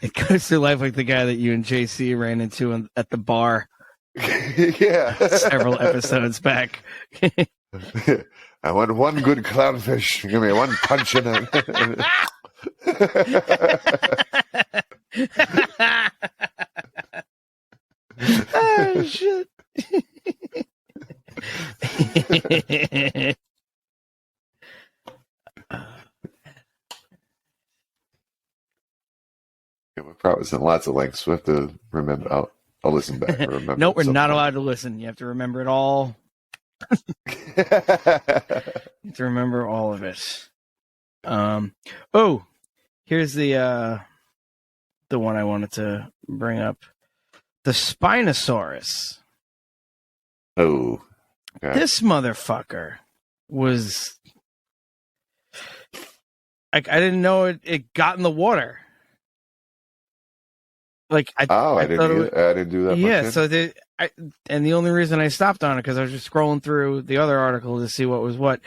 It goes through life like the guy that you and JC ran into at the bar. Yeah. Several episodes back. I want one good clownfish. Give me one punch in it. Oh, shit. Yeah, we're probably sending lots of links. We have to remember. I'll listen back. Remember. No, we're not allowed to listen. You have to remember it all. You have to remember all of it. Oh, here's the one I wanted to bring up. The Spinosaurus. Oh. God. This motherfucker was like, I didn't know it got in the water. Like I didn't do that. Yeah, much so and the only reason I stopped on it because I was just scrolling through the other article to see what was what,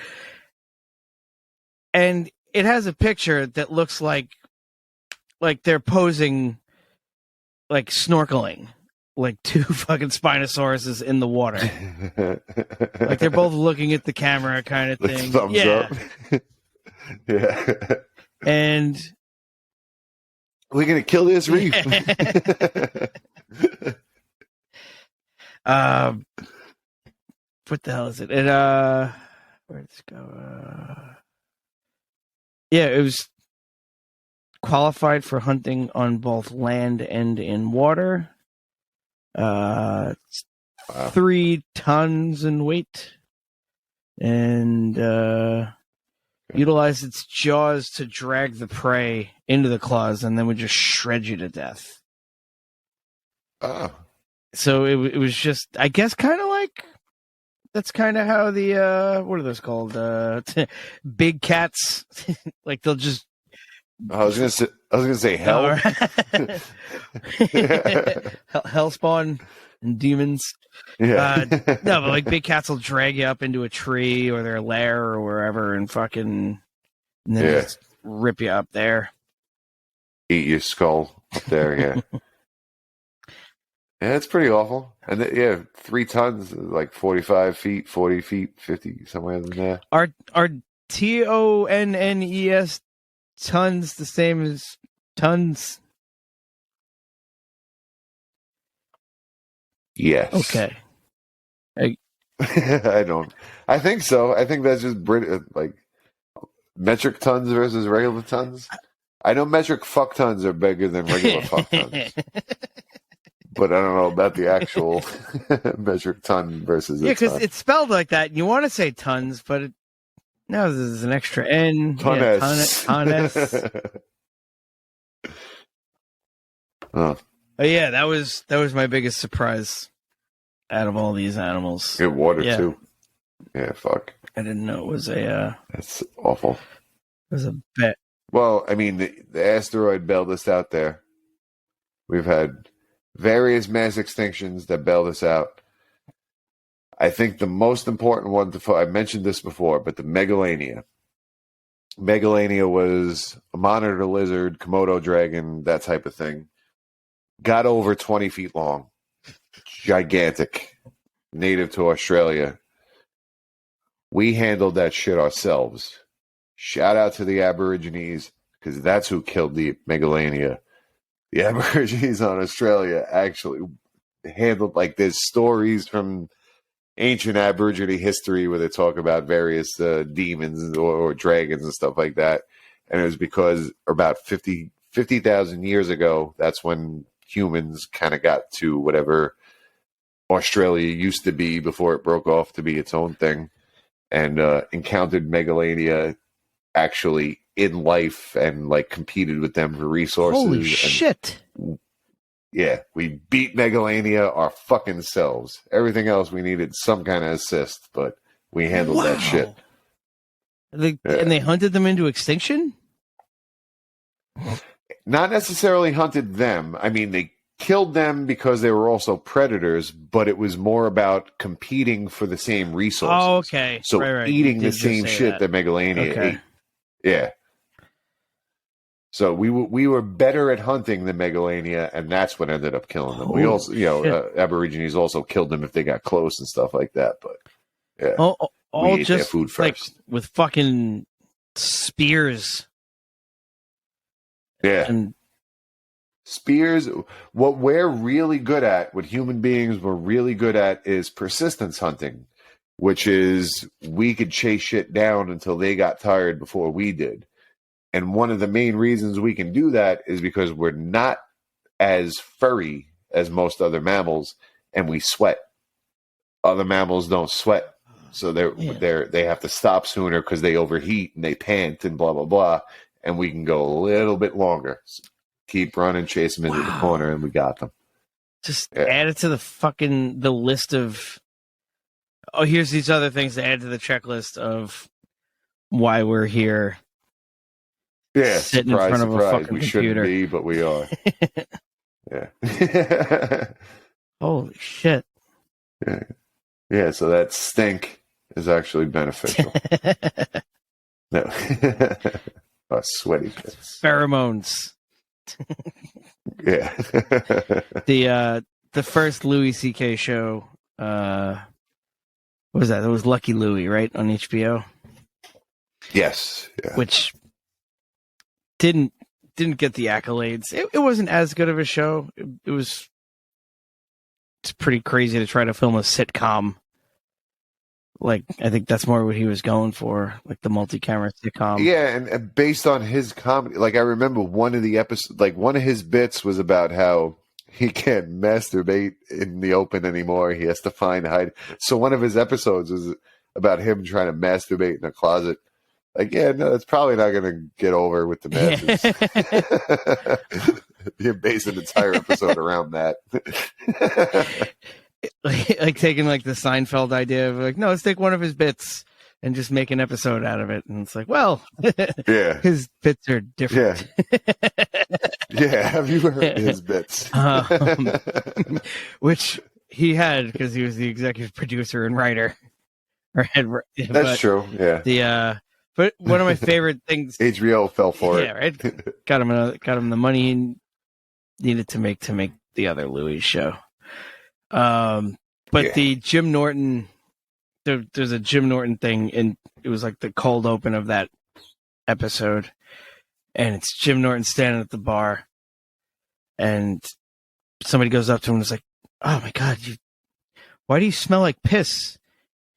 and it has a picture that looks like they're posing, like snorkeling, like two fucking Spinosauruses in the water, like they're both looking at the camera, kind of thing. Thumbs up. Yeah, and. We're gonna kill this reef. What the hell is it? Where'd this go? Yeah, it was qualified for hunting on both land and in water. 3 tons in weight, and utilized its jaws to drag the prey into the claws, and then would just shred you to death. Oh. So it was just, I guess, kind of like, that's kind of how the what are those called? Big cats, like they'll just. I was gonna say hell. Hellspawn and demons. Yeah. No, but like big cats will drag you up into a tree or their lair or wherever and fucking, and then just rip you up there. Eat your skull up there, yeah. Yeah, it's pretty awful. And 3 tons, like 45 feet, 40 feet, 50, somewhere in there. Are TONNES tons the same as tons? Yes. Okay. I think so. I think that's just like metric tons versus regular tons. I know metric fuck tons are bigger than regular fuck tons. But I don't know about the actual metric ton versus because it's spelled like that. You want to say tons, but no, there's an extra N. Tonnes. Tonnes. Oh. Yeah, that was my biggest surprise out of all these animals. Good water too. Yeah, fuck. I didn't know it was a. That's awful. It was a bet. Well, I mean, the asteroid bailed us out there. We've had various mass extinctions that bailed us out. I think the most important one I mentioned this before, but the Megalania. Megalania was a monitor lizard, Komodo dragon, that type of thing. Got over 20 feet long. Gigantic. Native to Australia. We handled that shit ourselves. Shout out to the Aborigines, because that's who killed the Megalania. The Aborigines on Australia actually handled, like, there's stories from ancient Aborigine history where they talk about various demons or dragons and stuff like that. And it was because about 50,000 years ago, that's when humans kind of got to whatever Australia used to be before it broke off to be its own thing, and encountered Megalania actually in life and like competed with them for resources. Holy and, shit. yeah, we beat Megalania our fucking selves. Everything else we needed some kind of assist, but we handled that shit. And they hunted them into extinction? Not necessarily hunted them. I mean, they killed them because they were also predators, but it was more about competing for the same resources. Oh, okay. So right. eating You the did same just say shit that Megalania Okay. ate. Yeah. So we were better at hunting than Megalania, and that's what ended up killing them. We also, Aborigines also killed them if they got close and stuff like that. But yeah, all we ate their just food like first. with fucking spears. Yeah. And Spears, what we're really good at, what human beings were really good at, is persistence hunting, which is we could chase shit down until they got tired before we did. And one of the main reasons we can do that is because we're not as furry as most other mammals, and we sweat. Other mammals don't sweat, so they have to stop sooner because they overheat and they pant and blah blah blah. And we can go a little bit longer. So keep running, chase them into the corner, and we got them. Just add it to the list of. Oh, here's these other things to add to the checklist of why we're here. Yeah, sitting surprise, in front of a surprise. fucking We computer. shouldn't be, but we are. Yeah. Holy shit. Yeah, so that stink is actually beneficial. No. Sweaty pits. Pheromones. Yeah. The first Louis C.K. show, what was that? That was Lucky Louie, right? On HBO? Yes. Yeah. Which didn't get the accolades. It wasn't as good of a show. It's pretty crazy to try to film a sitcom. Like, I think that's more what he was going for, like the multi-camera sitcom. Yeah, and based on his comedy, like I remember one of the episodes, like one of his bits was about how he can't masturbate in the open anymore. He has to find hide. So one of his episodes was about him trying to masturbate in a closet. Like, yeah, no, that's probably not going to get over with the masses. You base an entire episode around that. like taking like the Seinfeld idea of like, no, let's take one of his bits and just make an episode out of it. And it's like, well, yeah, his bits are different. Yeah, have you heard his bits? Which he had because he was the executive producer and writer. That's true. Yeah. But one of my favorite things, HBO fell for it. Yeah, right. Got him the money he needed to make the other Louis show. But the Jim Norton, there's a Jim Norton thing, and it was like the cold open of that episode, and it's Jim Norton standing at the bar, and somebody goes up to him and is like, "Oh my God, why do you smell like piss?"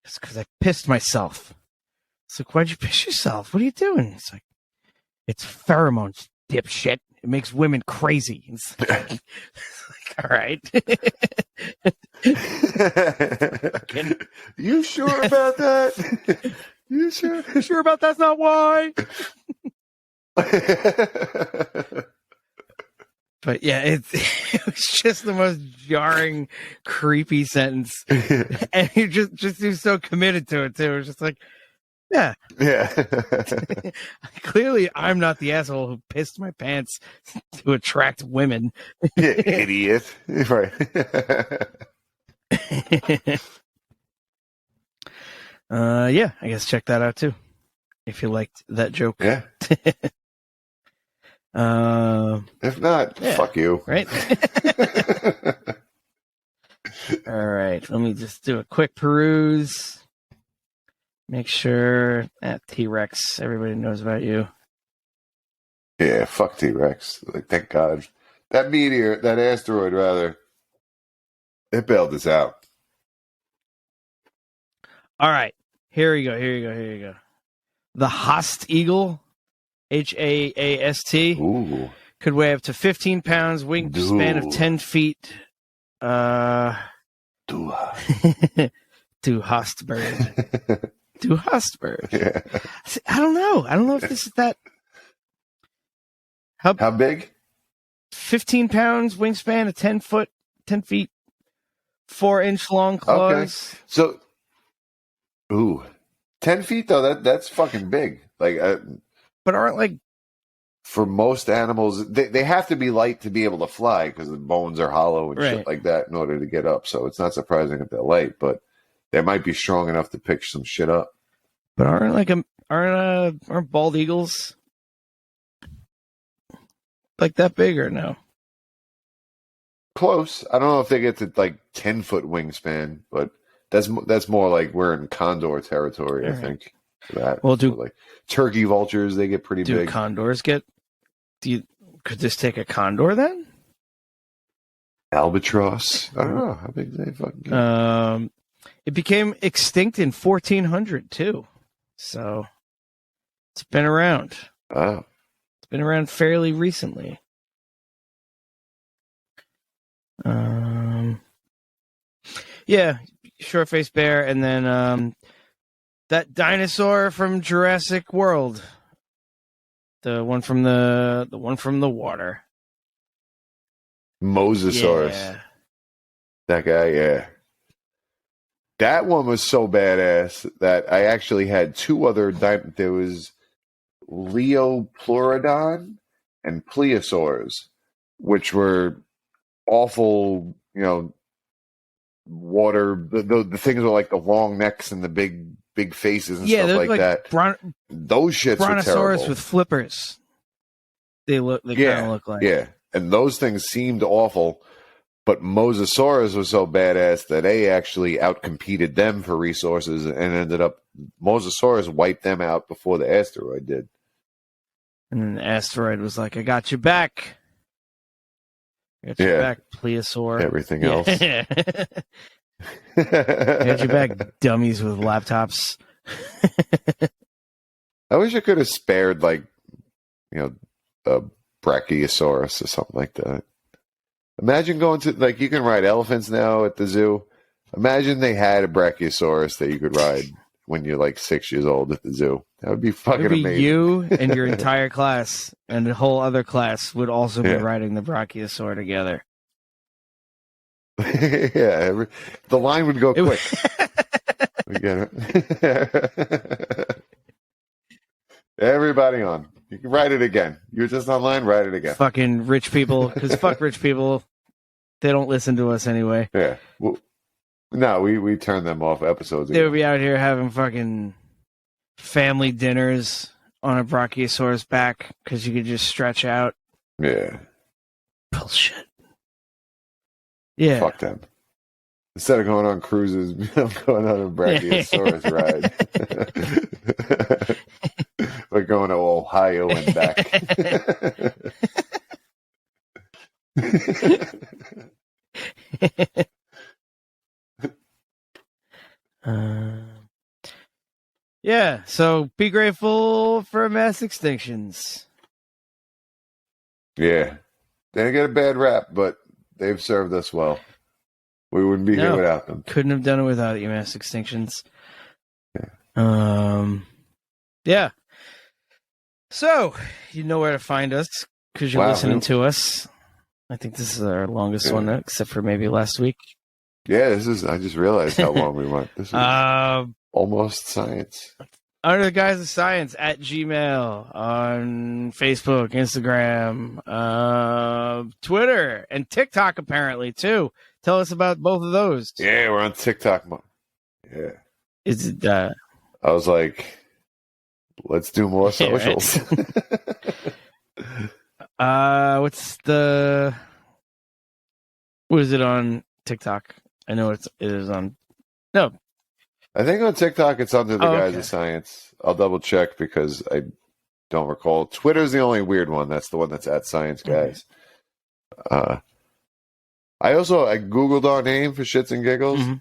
It's because I pissed myself. It's like, why'd you piss yourself? What are you doing? It's like, it's pheromones, dipshit. It makes women crazy. It's like, all right. You sure about that? You sure about that's not why? But yeah, it was just the most jarring, creepy sentence, and he just he was so committed to it too. It was just like, yeah. Clearly, I'm not the asshole who pissed my pants to attract women. Yeah, idiot. Right. Yeah, I guess check that out too if you liked that joke. Yeah. If not, fuck you. Right. All right. Let me just do a quick peruse. Make sure that T-Rex, everybody knows about you. Yeah, fuck T-Rex. Like, thank God. That meteor, that asteroid, rather, it bailed us out. All right. Here we go. The Haast Eagle, Haast, Ooh. Could weigh up to 15 pounds, wingspan of 10 feet. Du Hostbird. Du Hostbird. Yeah. I don't know. I don't know if this is that. How big? 15 pounds, wingspan of 10 feet, 4-inch long claws. Okay. So, 10 feet though, that's fucking big. Like, but aren't like, for most animals, they have to be light to be able to fly because the bones are hollow and shit like that in order to get up. So it's not surprising that they're light, but they might be strong enough to pick some shit up. But aren't bald eagles like that big or no? Close. I don't know if they get to like 10-foot wingspan, but that's more like we're in condor territory, I think. For that. Well, so like turkey vultures, they get pretty big. Do condors get? Could this take a condor then? Albatross. I don't know how big they fucking get. It became extinct in 1400 too, so it's been around. Wow. It's been around fairly recently. Yeah, short-faced bear, and then that dinosaur from Jurassic World, the one from the water, Mosasaurus. Yeah. That guy, yeah. That one was so badass that I actually had two other there was Leopleurodon and Plesiosaurs, which were awful, water. The things with like the long necks and the big faces and stuff like that. Those shits were terrible. Brontosaurus with flippers. They kind of look like. Yeah, and those things seemed awful. But Mosasaurus was so badass that they actually outcompeted them for resources and ended up Mosasaurus wiped them out before the asteroid did. And then the asteroid was like, I got you back. I got you back, Plesiosaur. Everything else. I got you back, dummies with laptops. I wish I could have spared, a Brachiosaurus or something like that. Imagine going to, you can ride elephants now at the zoo. Imagine they had a Brachiosaurus that you could ride when you're 6 years old at the zoo. That would be fucking amazing. You and your entire class and the whole other class would also be riding the Brachiosaur together. Yeah, the line would go quick. We get it. Everybody on. You can write it again. You're just online, write it again. Fucking rich people, because fuck rich people. They don't listen to us anyway. Yeah. Well, no, we turn them off episodes They would be out here having fucking family dinners on a Brachiosaurus back because you could just stretch out. Yeah. Bullshit. Yeah. Fuck them. Instead of going on cruises, I'm going on a Brachiosaurus ride. We're going to Ohio and back. Yeah, so be grateful for mass extinctions. Yeah. They didn't get a bad rap, but they've served us well. We wouldn't be here without them. Couldn't have done it without you, mass extinctions. Yeah. So, you know where to find us because you're listening to us. I think this is our longest one, except for maybe last week. Yeah, I just realized how long we went. This is almost science. Under the Guise of Science at Gmail, on Facebook, Instagram, Twitter, and TikTok apparently too. Tell us about both of those. Yeah, we're on TikTok. Yeah. Is it? I was like, let's do more socials. What is it on TikTok? I know it is on. No. I think on TikTok it's under the Guise of Science. I'll double check because I don't recall. Twitter's the only weird one. That's the one that's at Science Guys. I Googled our name for shits and giggles. Mm-hmm.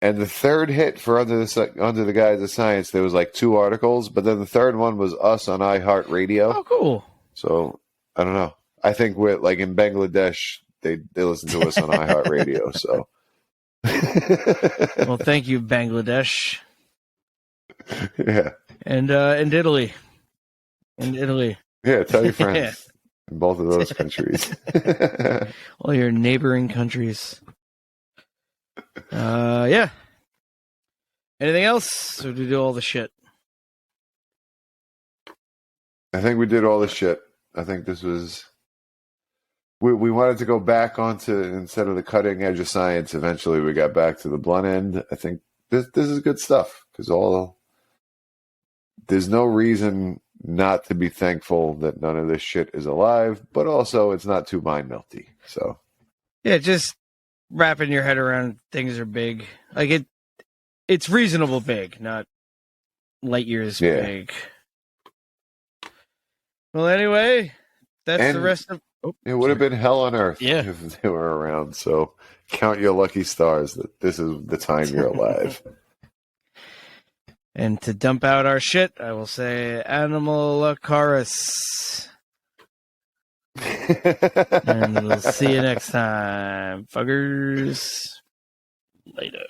And the third hit for under the Guise of Science, there was 2 articles, but then the third one was us on iHeartRadio. Oh, cool. So I don't know. I think with like in Bangladesh, they listen to us on iHeartRadio. So, Well, thank you, Bangladesh. yeah, And Italy. And Italy. yeah. Tell your friends in both of those countries. All your neighboring countries. Yeah. Anything else? Or did we do all the shit? I think we did all the shit. I think this was. We wanted to go back onto, instead of the cutting edge of science, eventually we got back to the blunt end. I think this is good stuff because there's no reason not to be thankful that none of this shit is alive, but also it's not too mind melty. So Yeah, just wrapping your head around things are big. Like it's reasonable big, not light years big. Well, anyway, that's the rest of. It would have been hell on earth if they were around. So count your lucky stars that this is the time you're alive. And to dump out our shit, I will say Animal Chorus. And we'll see you next time, fuckers. Later.